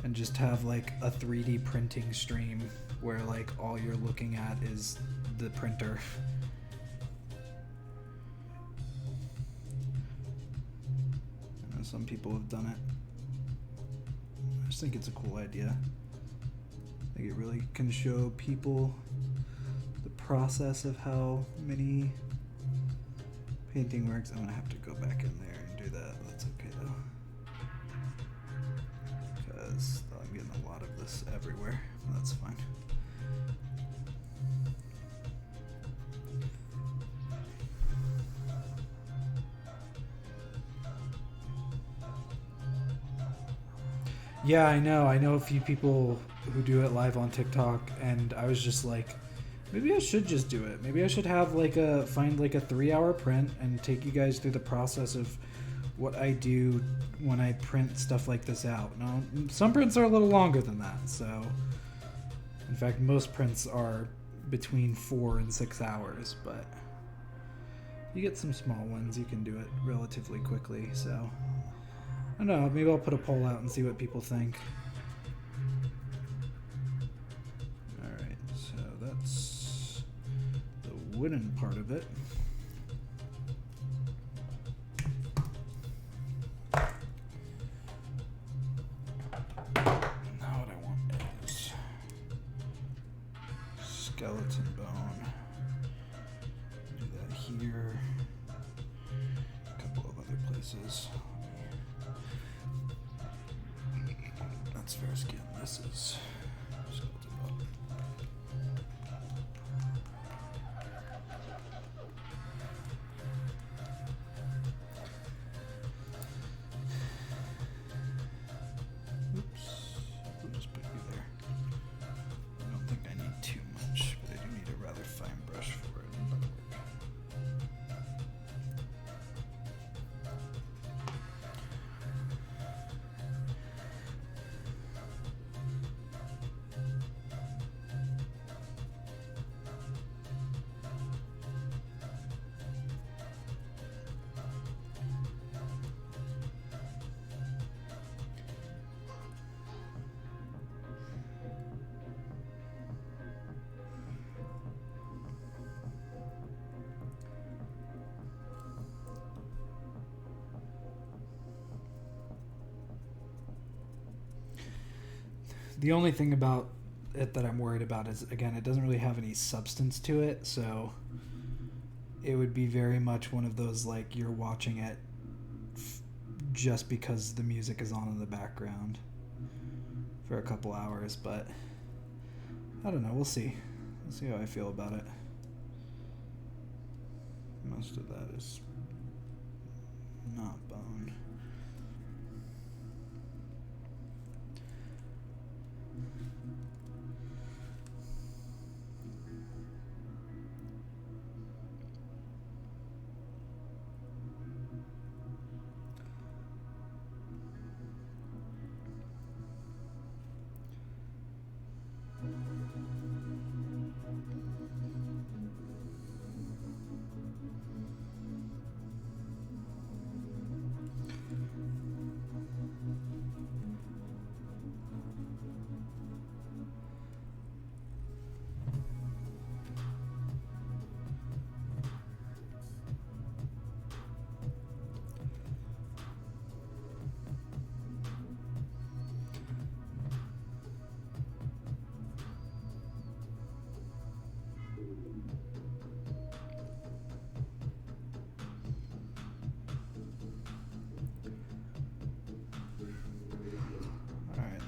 and just have like a 3D printing stream where like all you're looking at is the printer. I know some people have done it. I just think it's a cool idea. I think it really can show people the process of how mini painting works. I'm gonna have to go back in there and do that. That's okay though, because I'm getting a lot of this everywhere. That's fine. Yeah, I know. I know a few people who do it live on TikTok, and I was just like, maybe I should just do it. Maybe I should have find like a 3-hour print and take you guys through the process of what I do when I print stuff like this out. Now, some prints are a little longer than that, so in fact, most prints are between 4 and 6 hours, but you get some small ones, you can do it relatively quickly, so I don't know, maybe I'll put a poll out and see what people think. Alright, so that's the wooden part of it. Now what I want is skeleton bone. Do that here. A couple of other places. That's fair skin. This is skeleton bone. Oops. We'll just put you there. I don't think I need too much, but I do need a rather fine brush for it. The only thing about it that I'm worried about is, again, it doesn't really have any substance to it, so it would be very much one of those, like, you're watching it just because the music is on in the background for a couple hours, but I don't know, we'll see. We'll see how I feel about it. Most of that is not bone.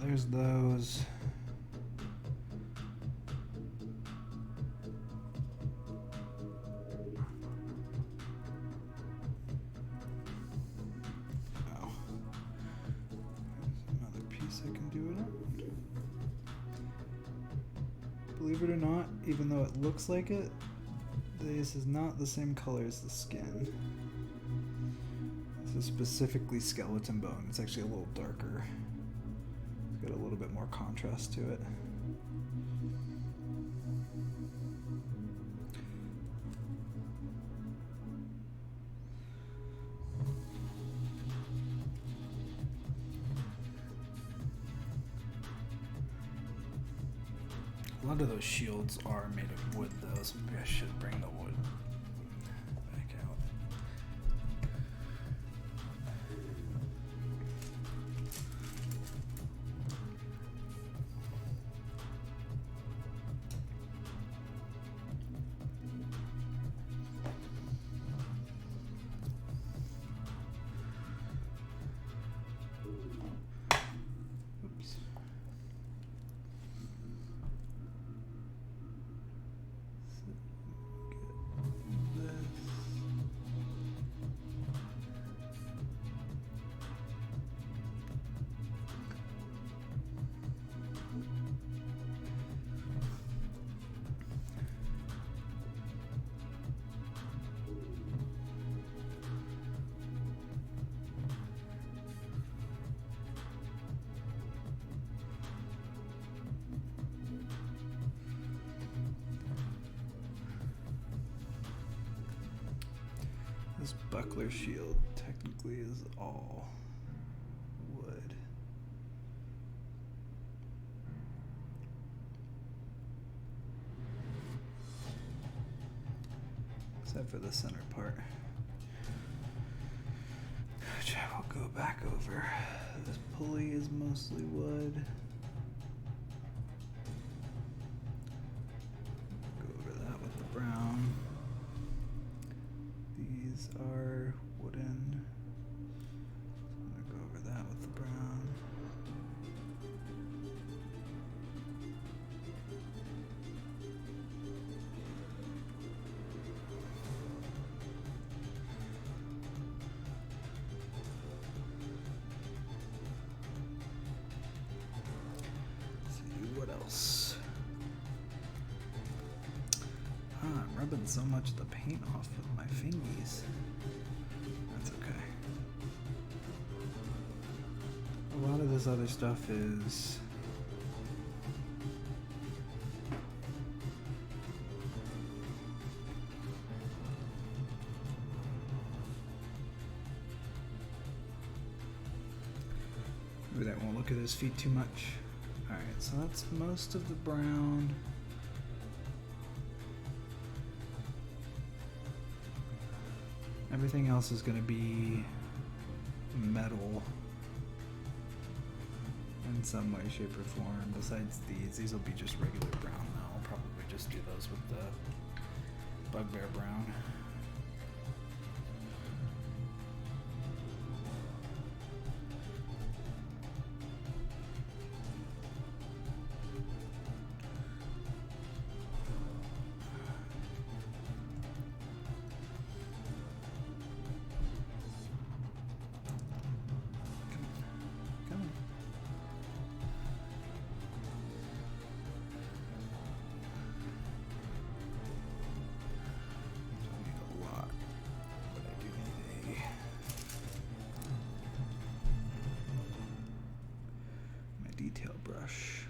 There's those. Oh. There's another piece I can do it on. Believe it or not, even though it looks like it, this is not the same color as the skin. This is specifically skeleton bone. It's actually a little darker. Got a little bit more contrast to it. lot of those shields are made of wood, though, so maybe I should bring the wood back out. Oops. Get this. This buckler shield technically is all wood. Except for the center part, which I will go back over. This pulley is mostly wood. Go over that with the brown. These are wooden. So I'm gonna go over that with the brown. Let's see what else. I'm rubbing so much of the paint off with my fingies. That's okay. A lot of this other stuff is maybe that won't look at his feet too much. Alright, so that's most of the brown. Everything else is going to be metal in some way, shape, or form. Besides these will be just regular brown now. I'll probably just do those with the bugbear brown. Come on. Don't need a lot, but I do need my detail brush.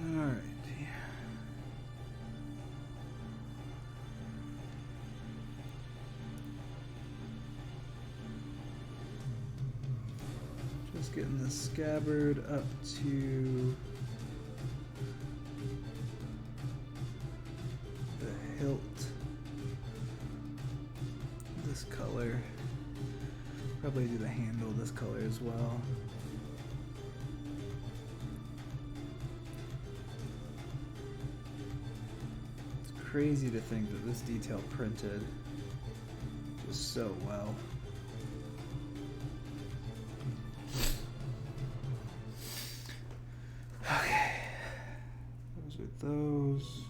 Alright. Just getting the scabbard up to the hilt. This color. Probably do the handle this color as well. Crazy to think that this detail printed just so well. Okay, those are those.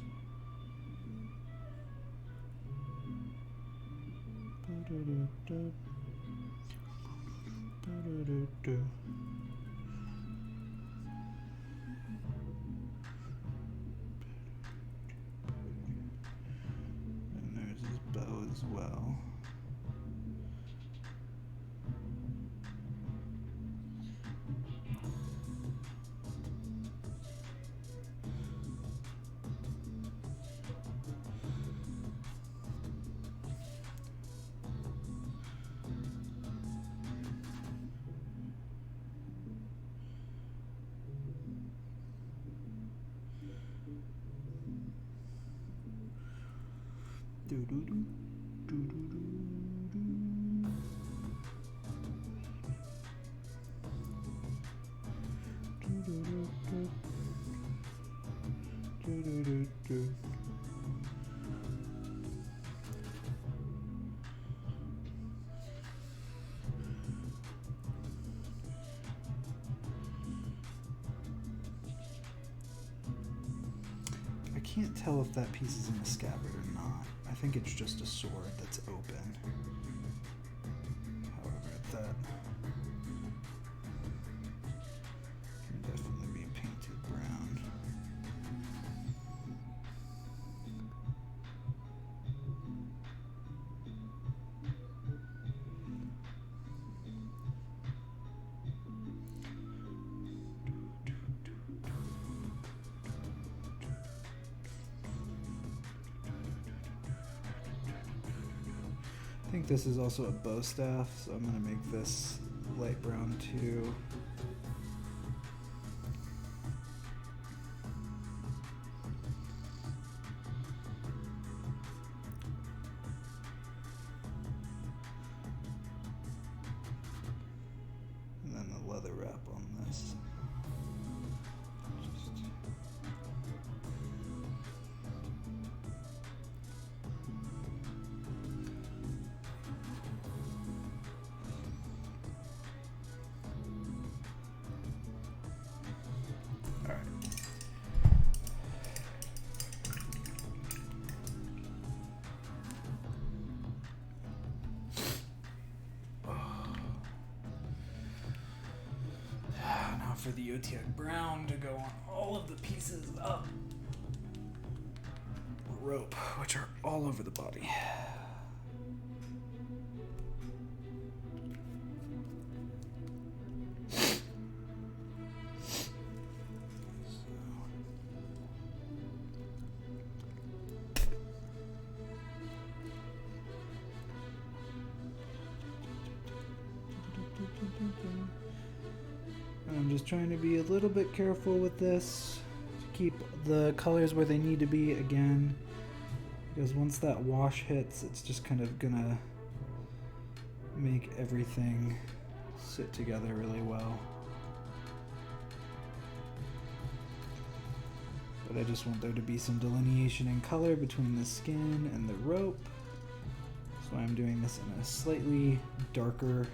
And there's his bow as well. I can't tell if that piece is in a scabbard or not. I think it's just a sword that's open. However, that can definitely be painted brown. I think this is also a bow staff, so I'm going to make this light brown too. And then the leather wrap on this. Now for the Otiak brown to go on all of the pieces of rope, which are all over the body. I'm just trying to be a little bit careful with this to keep the colors where they need to be again, because once that wash hits, it's just kind of gonna make everything sit together really well. But I just want there to be some delineation in color between the skin and the rope, so I'm doing this in a slightly darker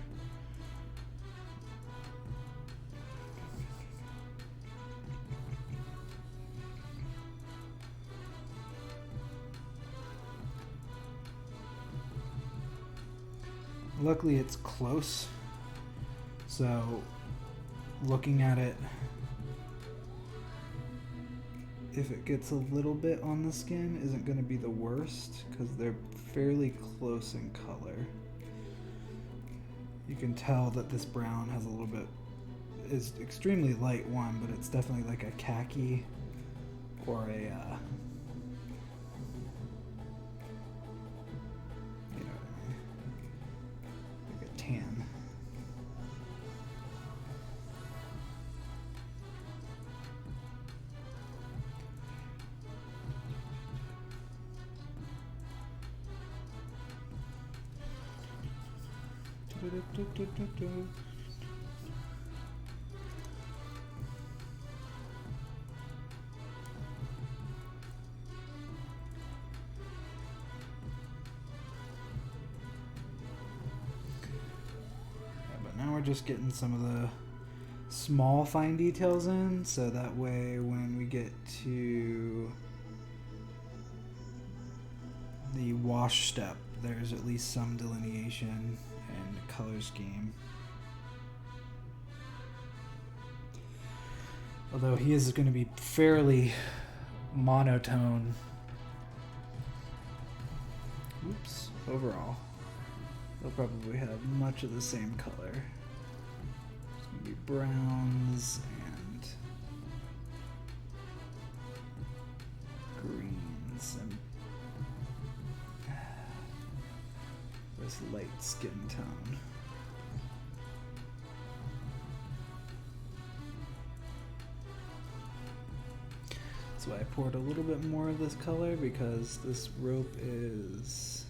Luckily it's close, so looking at it, if it gets a little bit on the skin isn't going to be the worst because they're fairly close in color. You can tell that this brown has a little bit, is extremely light one, but it's definitely like a khaki or a you know what I mean, like a tan. But now we're just getting some of the small fine details in, so that way when we get to the wash step, there's at least some delineation and color scheme. Although he is going to be fairly monotone. Oops, overall. They'll probably have much of the same color. It's going to be browns and greens and this light skin tone. So I poured a little bit more of this color because this rope is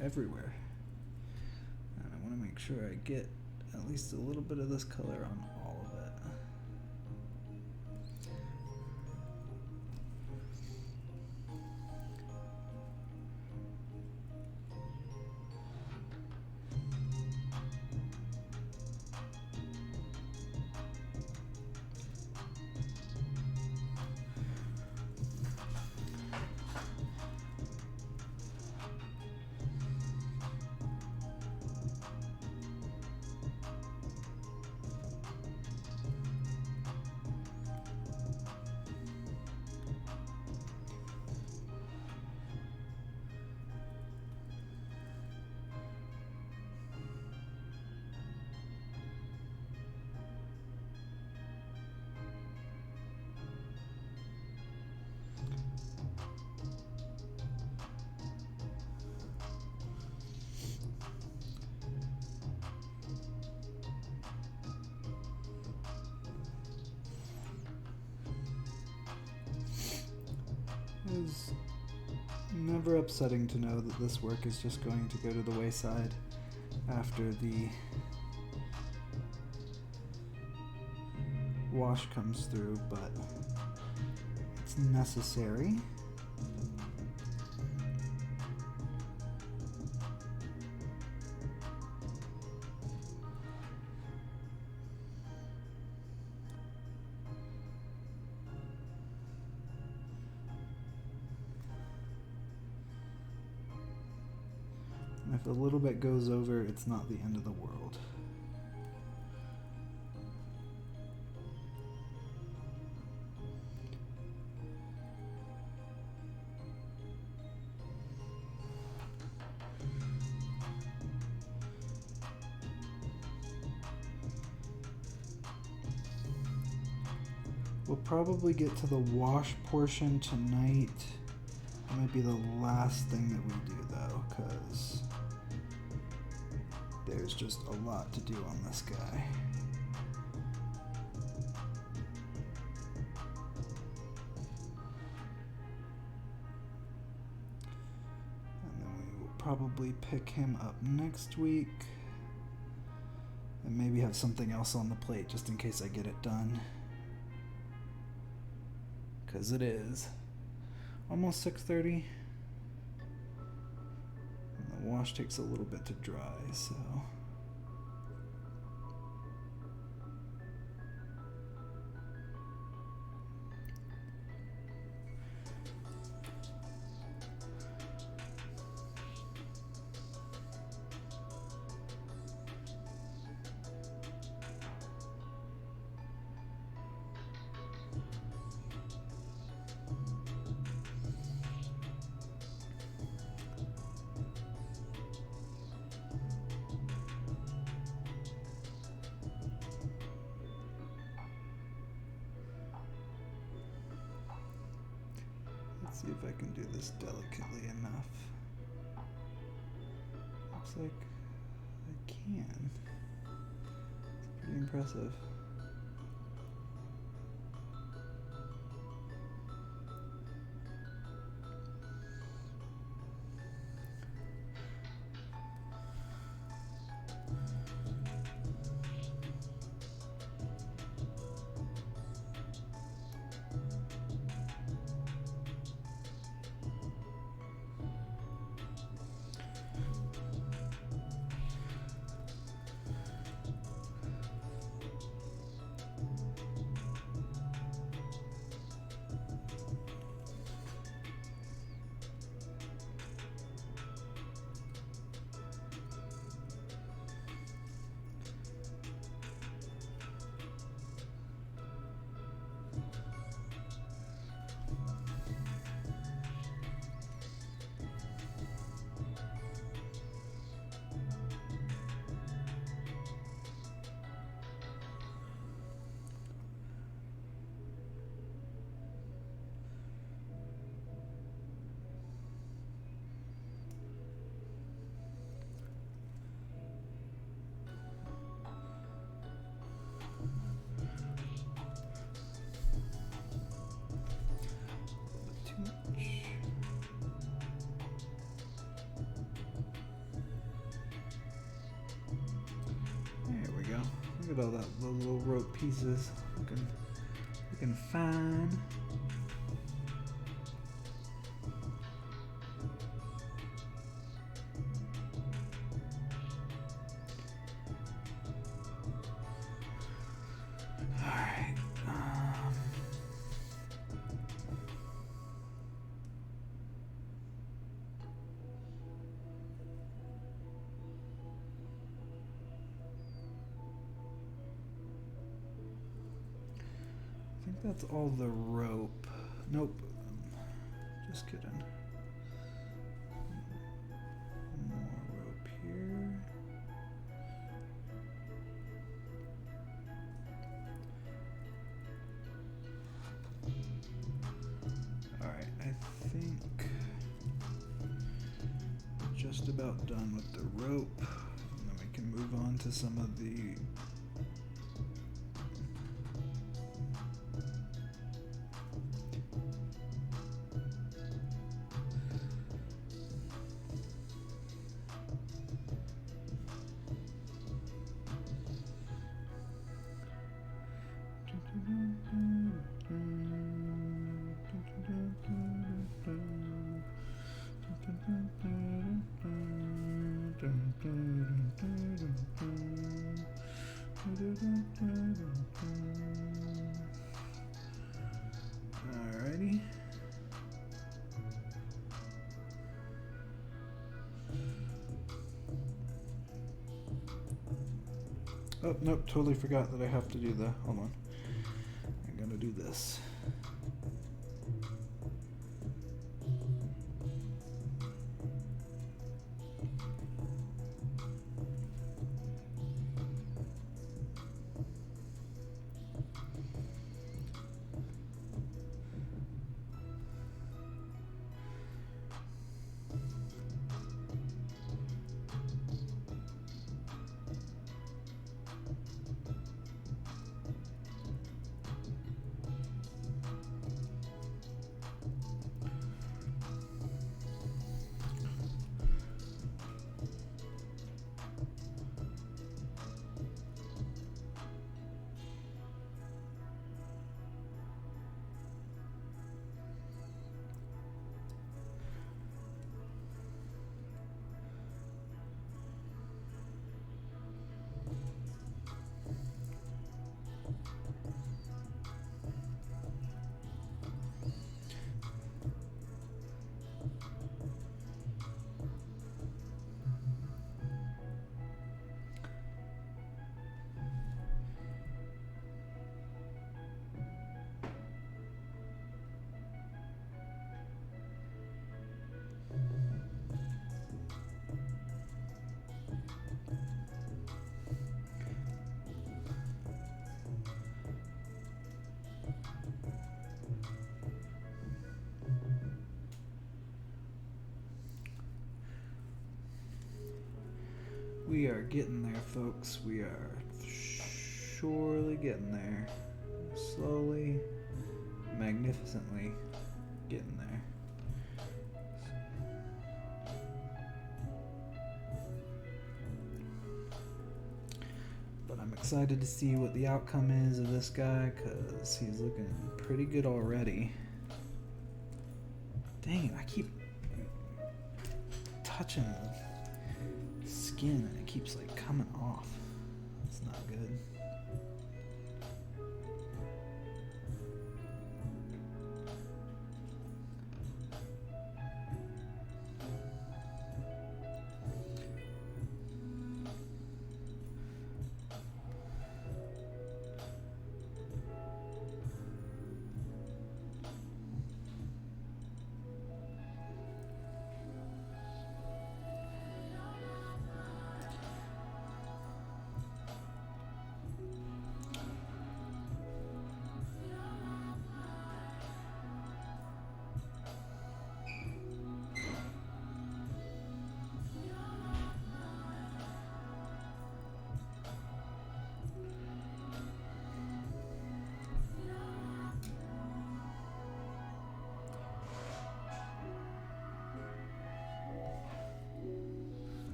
everywhere. And I want to make sure I get at least a little bit of this color on all of it. It is never upsetting to know that this work is just going to go to the wayside after the wash comes through, but it's necessary. And if a little bit goes over, it's not the end of the world. We'll probably get to the wash portion tonight. That might be the last thing that we do though, because there's just a lot to do on this guy. And then we will probably pick him up next week. And maybe have something else on the plate just in case I get it done. Because it is almost 6:30. And the wash takes a little bit to dry, so. Let's see if I can do this delicately enough. Looks like I can. It's pretty impressive. Look at all that the little rope pieces looking fine. Alright. I think that's all the rope. Nope. Just kidding. More rope here. Alright, I think we're just about done with the rope. And then we can move on to some of the Alrighty. Oh, nope, totally forgot that I have to do the, hold on. I'm gonna do this. We are getting there, folks. We are surely getting there. Slowly, magnificently getting there. But I'm excited to see what the outcome is of this guy, because he's looking pretty good already. Dang it, I keep touching the skin and it keeps like coming off. It's not good.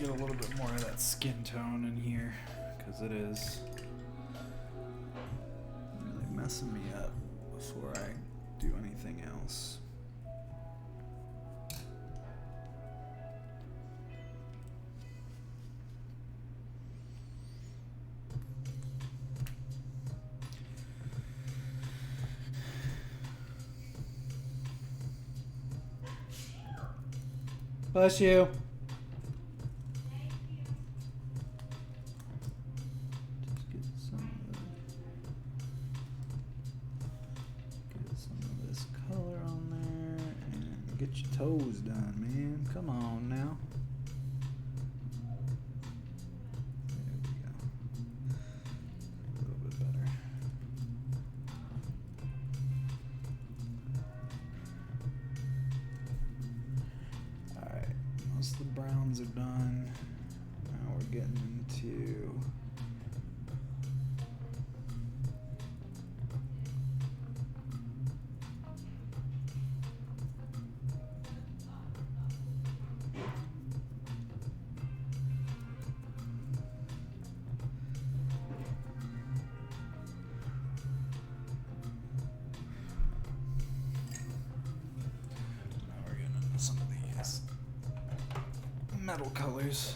get a little bit more of that skin tone in here, because it is really messing me up before I do anything else. Bless you. Just get some of this color on there and get your toes done, man. Come on now. There we go. A little bit better. Alright, most of the browns are done. Now we're getting into some of these metal colors.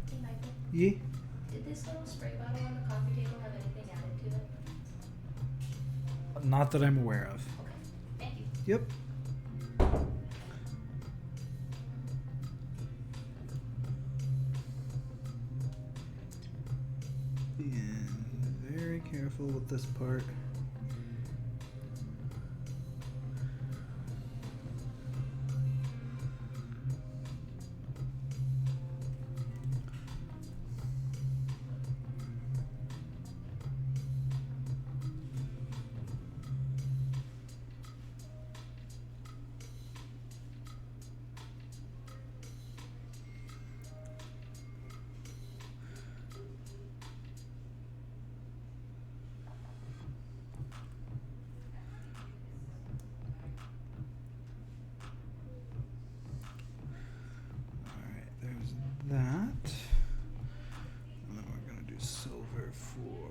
Hey Michael, Yeah. did this little spray bottle on the coffee table have anything added to it? Not that I'm aware of. Okay, thank you. Yep. Being very careful with this part. Alright, there's that. And then we're gonna do silver for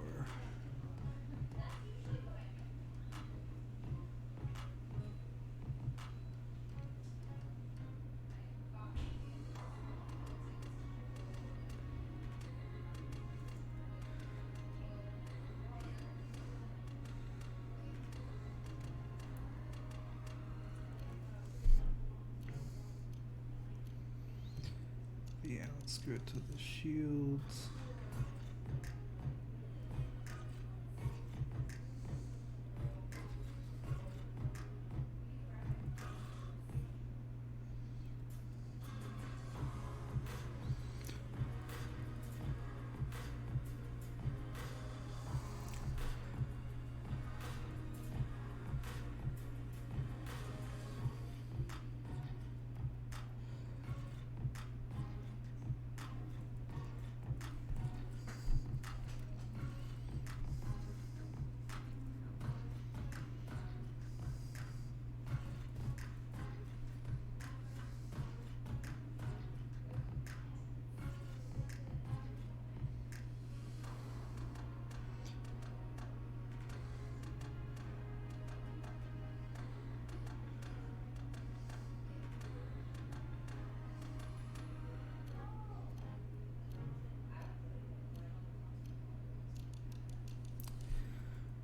yeah, let's screw it to the shields.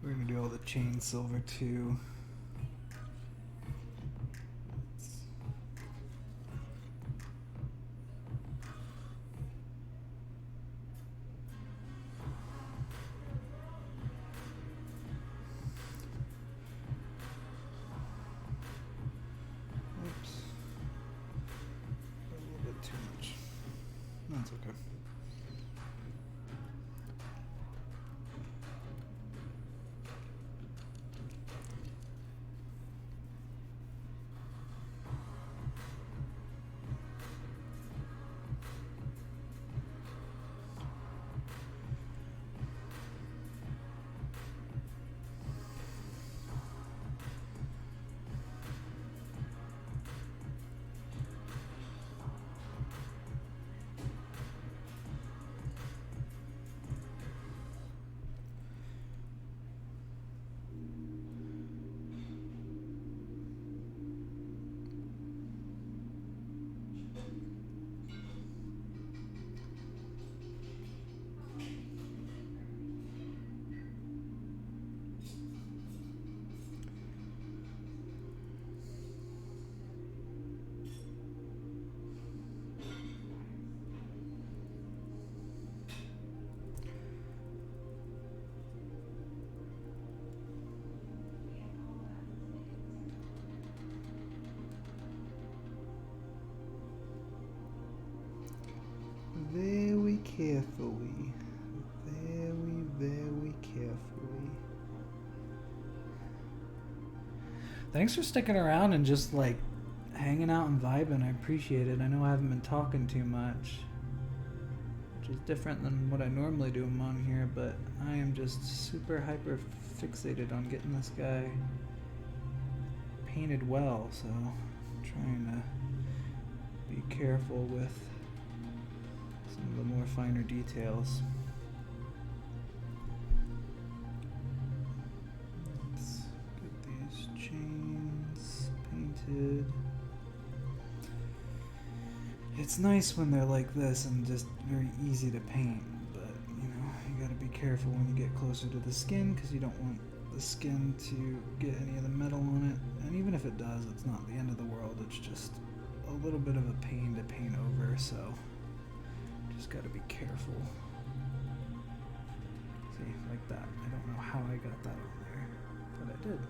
We're gonna do all the chain silver too. Let's That's okay. Very carefully. Very, very carefully. Thanks for sticking around and just like hanging out and vibing. I appreciate it. I know I haven't been talking too much, which is different than what I normally do on here, but I am just super hyper fixated on getting this guy painted well, so I'm trying to be careful with some of the more finer details. Let's get these chains painted. It's nice when they're like this and just very easy to paint, but you know, you gotta be careful when you get closer to the skin because you don't want the skin to get any of the metal on it. And even if it does, it's not the end of the world. It's just a little bit of a pain to paint over, so just gotta be careful. See, like that. I don't know how I got that on there, but I did.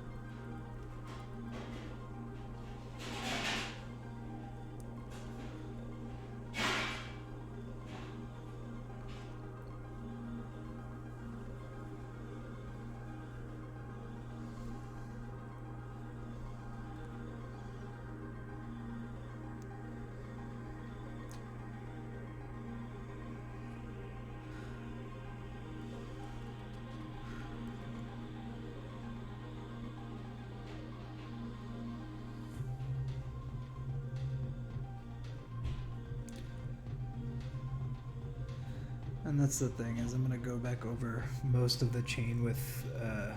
And that's the thing, is I'm gonna go back over most of the chain with a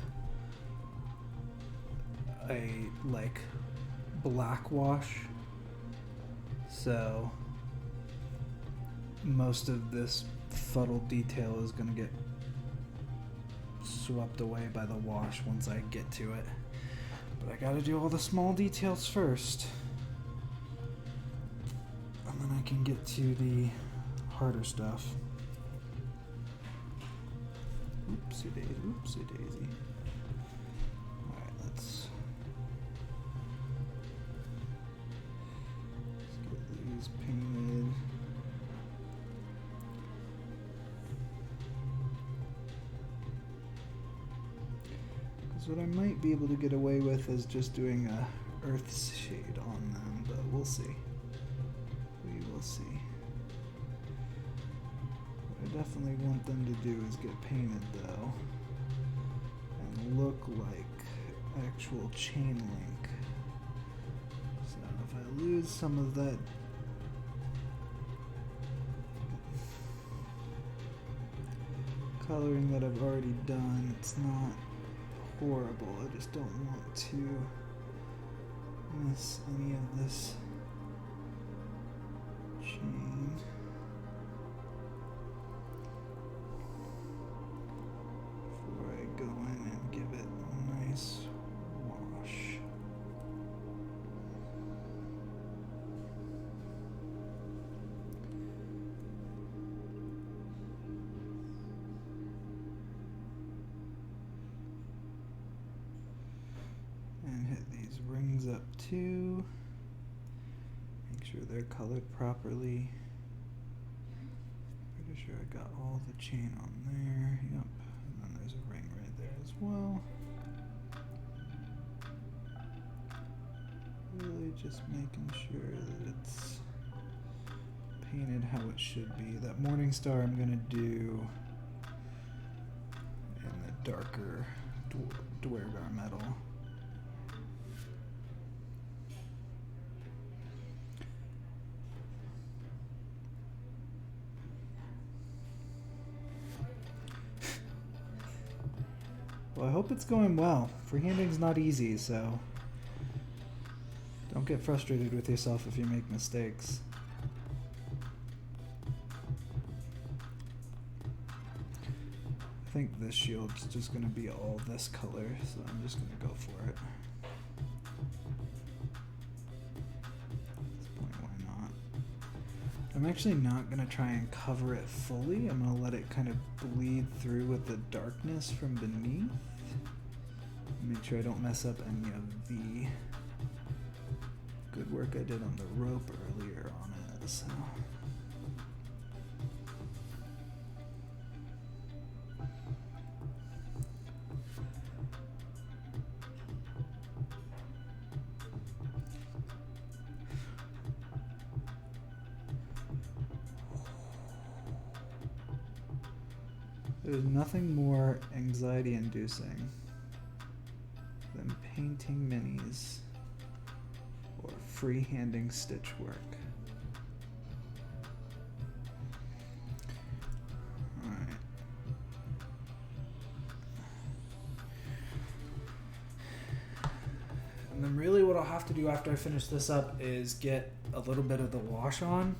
like black wash. So most of this fuddled detail is gonna get swept away by the wash once I get to it. But I gotta do all the small details first. And then I can get to the harder stuff. Oopsie daisy. Alright, let's get these painted. Because what I might be able to get away with is just doing a earth shade on them, but we'll see. We will see. I definitely want them to do is get painted though and look like actual chain link. So if I lose some of that coloring that I've already done, it's not horrible. I just don't want to miss any of this chain. Go in and give it a nice wash. And hit these rings up too. Make sure they're colored properly. Pretty sure I got all the chain on there. Yep. And then there's a ring right there as well. Really just making sure that it's painted how it should be. That morning star I'm gonna do in the darker Dwergar metal. Well, I hope it's going well. Freehanding's not easy, so don't get frustrated with yourself if you make mistakes. I think this shield's just going to be all this color, so I'm just going to go for it. At this point, why not? I'm actually not going to try and cover it fully. I'm going to let it kind of bleed through with the darkness from beneath. Make sure I don't mess up any of the good work I did on the rope earlier on it. So. There's nothing more anxiety inducing than painting minis or freehanding stitch work. Alright. And then really what I'll have to do after I finish this up is get a little bit of the wash on.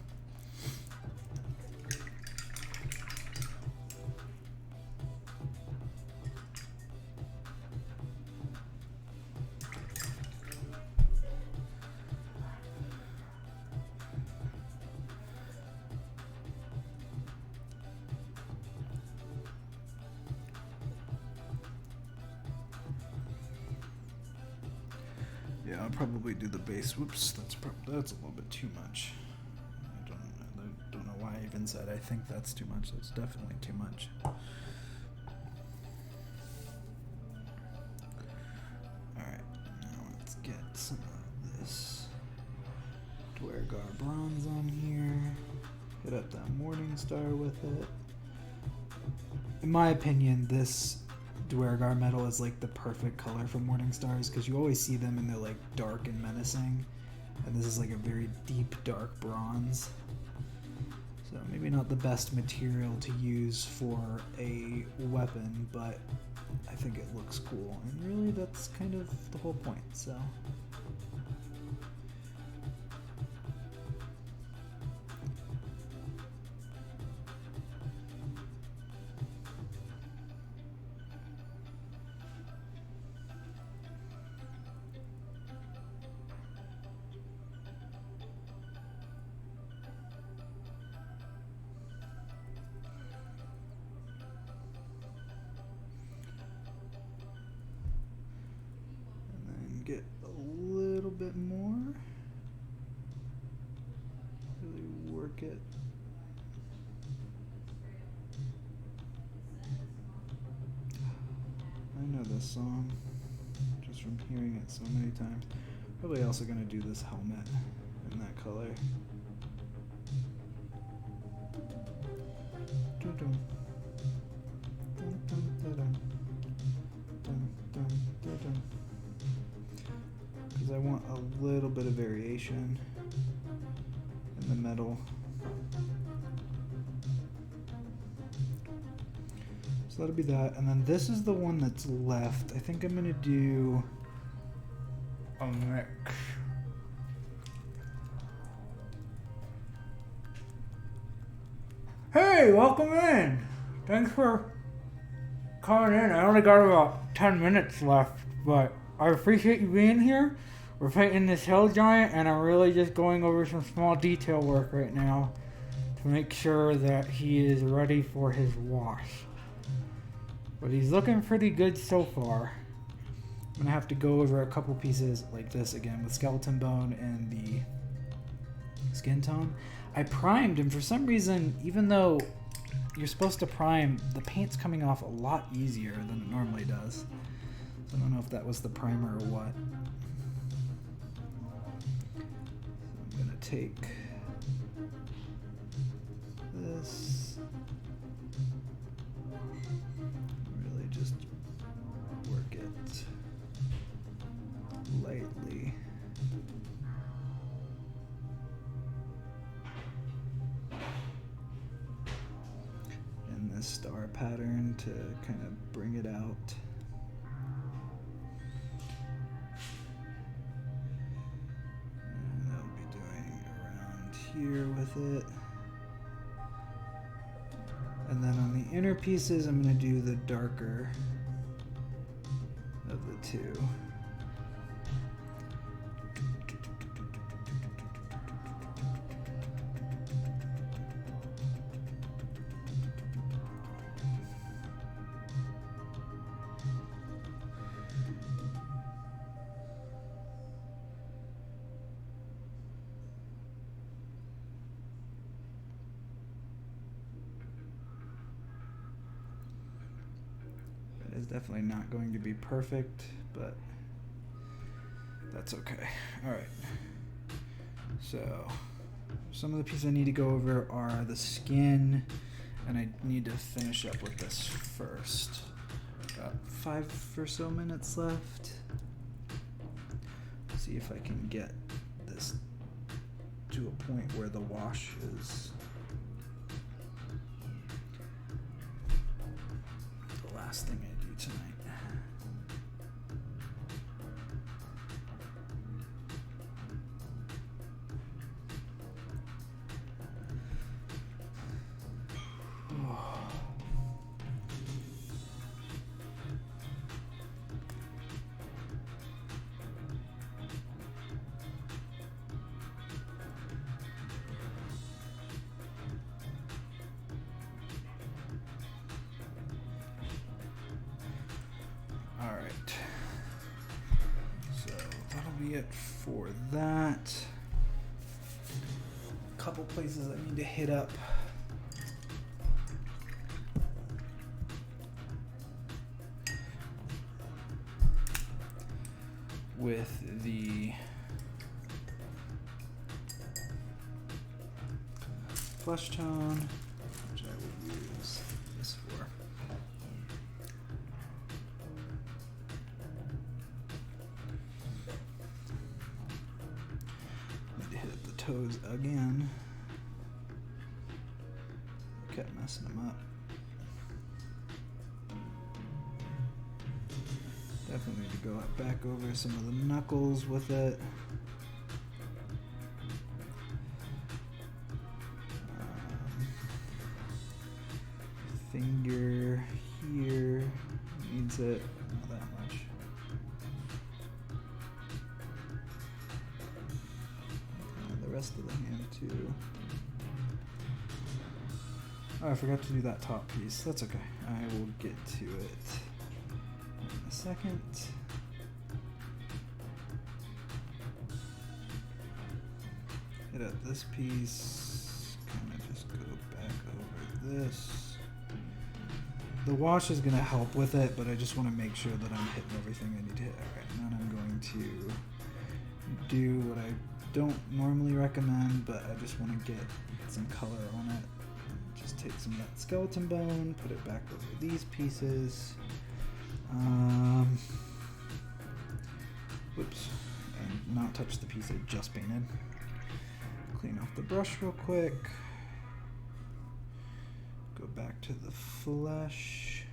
Yeah, I'll probably do the base. Whoops, that's a little bit too much. I don't know why I even said I think that's too much. That's definitely too much. Alright, now let's get some of this Dwergar bronze on here. Hit up that morning star with it. In my opinion, this Dwergar metal is like the perfect color for morning stars because you always see them and they're like dark and menacing, and this is like a very deep dark bronze, so maybe not the best material to use for a weapon, but I think it looks cool, and really that's kind of the whole point. So get a little bit more. Really work it. I know this song just from hearing it so many times. Probably also gonna do this helmet in that color. Dun, dun. Dun, dun, dun, dun. Dun, dun, dun, dun. Because I want a little bit of variation in the metal. So that'll be that. And then this is the one that's left. I think I'm going to do a mix. Hey, welcome in. Thanks for coming in. I only got about 10 minutes left, but I appreciate you being here. We're fighting this hill giant, and I'm really just going over some small detail work right now to make sure that he is ready for his wash. But he's looking pretty good so far. I'm gonna have to go over a couple pieces like this again with skeleton bone and the skin tone. I primed him for some reason, even though you're supposed to prime, the paint's coming off a lot easier than it normally does. So I don't know if that was the primer or what. So I'm gonna take this, really just work it lightly. And this star pattern to kind of bring it out. And I'll be doing around here with it. And then on the inner pieces, I'm going to do the darker of the two. It's definitely not going to be perfect, but that's okay. All right. So some of the pieces I need to go over are the skin, and I need to finish up with this first. Got 5 or so minutes left. See if I can get this to a point where the wash is the last thing I do tonight. Alright, so that'll be it for that. A couple places I need to hit up. With the flesh tone, which I will use this for. Need to hit the toes again. Kept messing them up. Definitely need to go back over some of the knuckles with it. Finger here needs it, not that much. And the rest of the hand too. Oh, I forgot to do that top piece. That's okay. I will get to it in a second. Hit up this piece. Kind of just go back over this. The wash is going to help with it, but I just want to make sure that I'm hitting everything I need to hit. Alright, and then I'm going to do what I don't normally recommend, but I just want to get some color on it. Just take some of that skeleton bone, put it back over these pieces. Whoops. And not touch the piece I just painted. Clean off the brush real quick. Go back to the flesh.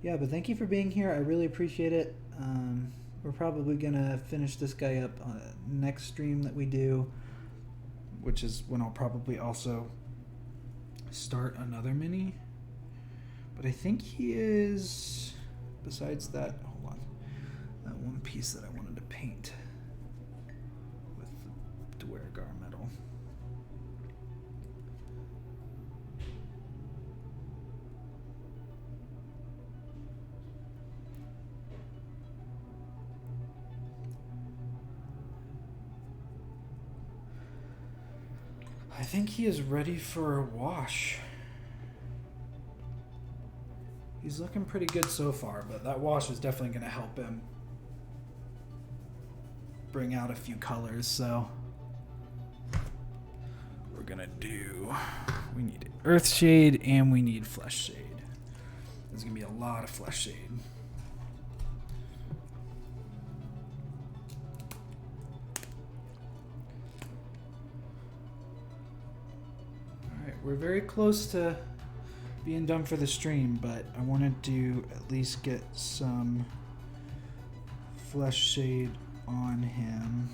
Yeah, but thank you for being here. I really appreciate it. We're probably gonna finish this guy up on next stream that we do, which is when I'll probably also start another mini. But I think he is, besides that, hold on, that one piece that I wanted to paint with the Dweregar metal. I think he is ready for a wash. He's looking pretty good so far, but that wash is definitely going to help him bring out a few colors, so we're going to do... We need Earthshade and we need Flesh Shade. There's going to be a lot of Flesh Shade. Alright, we're very close to being done for the stream, but I wanted to at least get some Flesh Shade on him.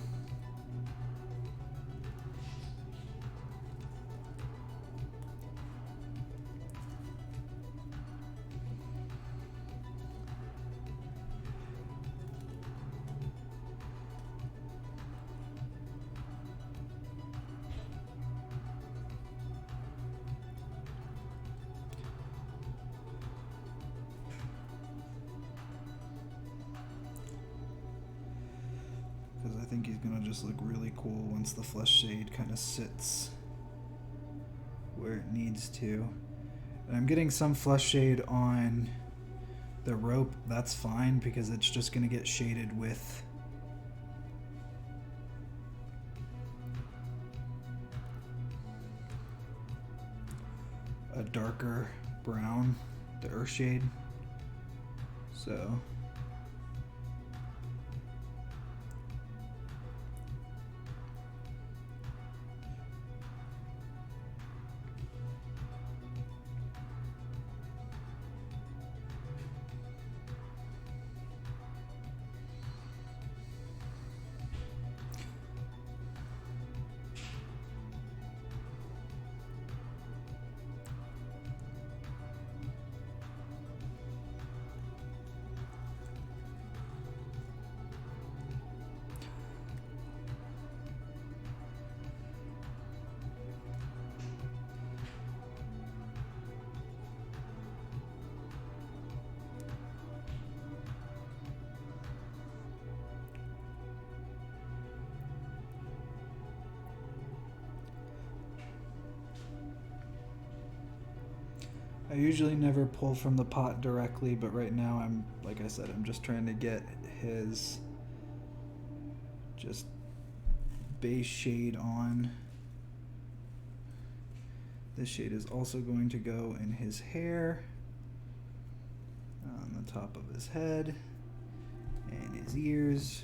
Because I think he's gonna just look really cool once the Flesh Shade kind of sits where it needs to. And I'm getting some Flesh Shade on the rope. That's fine because it's just gonna get shaded with a darker brown, the Earth Shade. So I usually never pull from the pot directly, but right now I'm, like I said, I'm just trying to get his just base shade on. This shade is also going to go in his hair, on the top of his head, and his ears.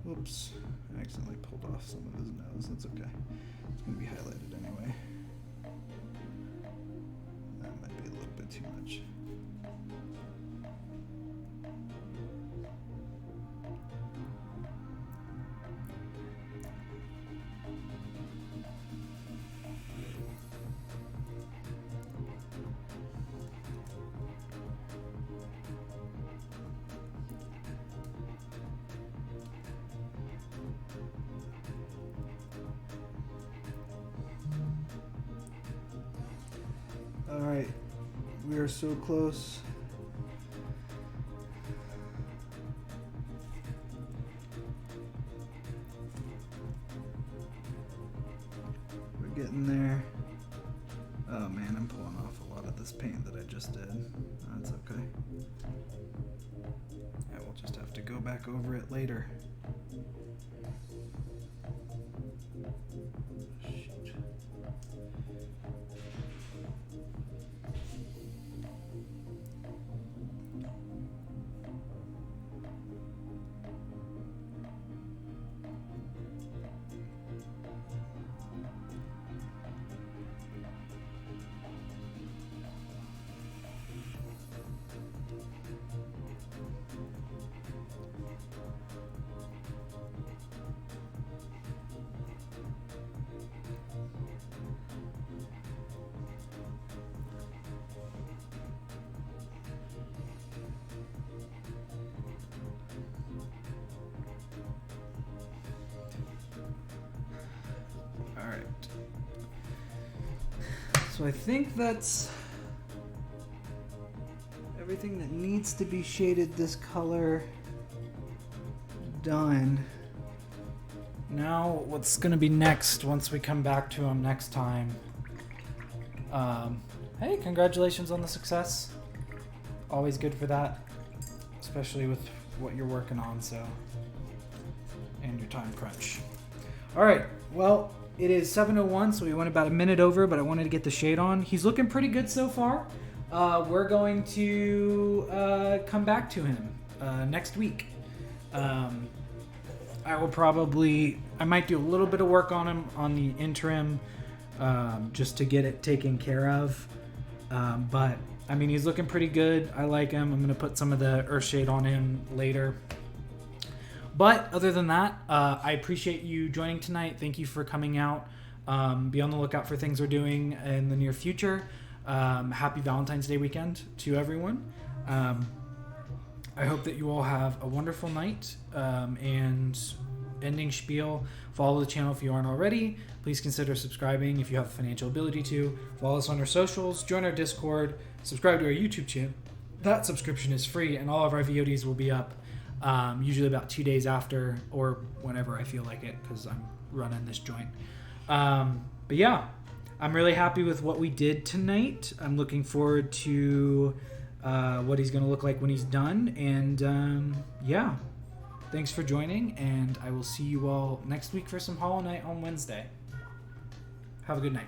Whoops, I accidentally pulled off some of his nose. That's okay. It's going to be highlighted anyway. That might be a little bit too much. Alright, we are so close. We're getting there. Oh man, I'm pulling off a lot of this paint that I just did. That's okay. Yeah, we'll just have to go back over it later. Shoot. Alright. So I think that's everything that needs to be shaded this color done. Now, what's gonna be next once we come back to him next time? Hey, congratulations on the success. Always good for that, especially with what you're working on, so, and your time crunch. All right, well, it is 7:01, so we went about a minute over, but I wanted to get the shade on. He's looking pretty good so far. We're going to come back to him next week. I might do a little bit of work on him on the interim, just to get it taken care of. But I mean, he's looking pretty good. I like him. I'm going to put some of the earth shade on him later. But other than that, I appreciate you joining tonight. Thank you for coming out. Be on the lookout for things we're doing in the near future. Happy Valentine's Day weekend to everyone. I hope that you all have a wonderful night. And ending spiel, follow the channel if you aren't already. Please consider subscribing if you have the financial ability to. Follow us on our socials, join our Discord, subscribe to our YouTube channel. That subscription is free, and all of our VODs will be up usually about 2 days after, or whenever I feel like it, because I'm running this joint. But yeah, I'm really happy with what we did tonight. I'm looking forward to what he's going to look like when he's done. And yeah, thanks for joining, and I will see you all next week for some Hollow Knight on Wednesday. Have a good night.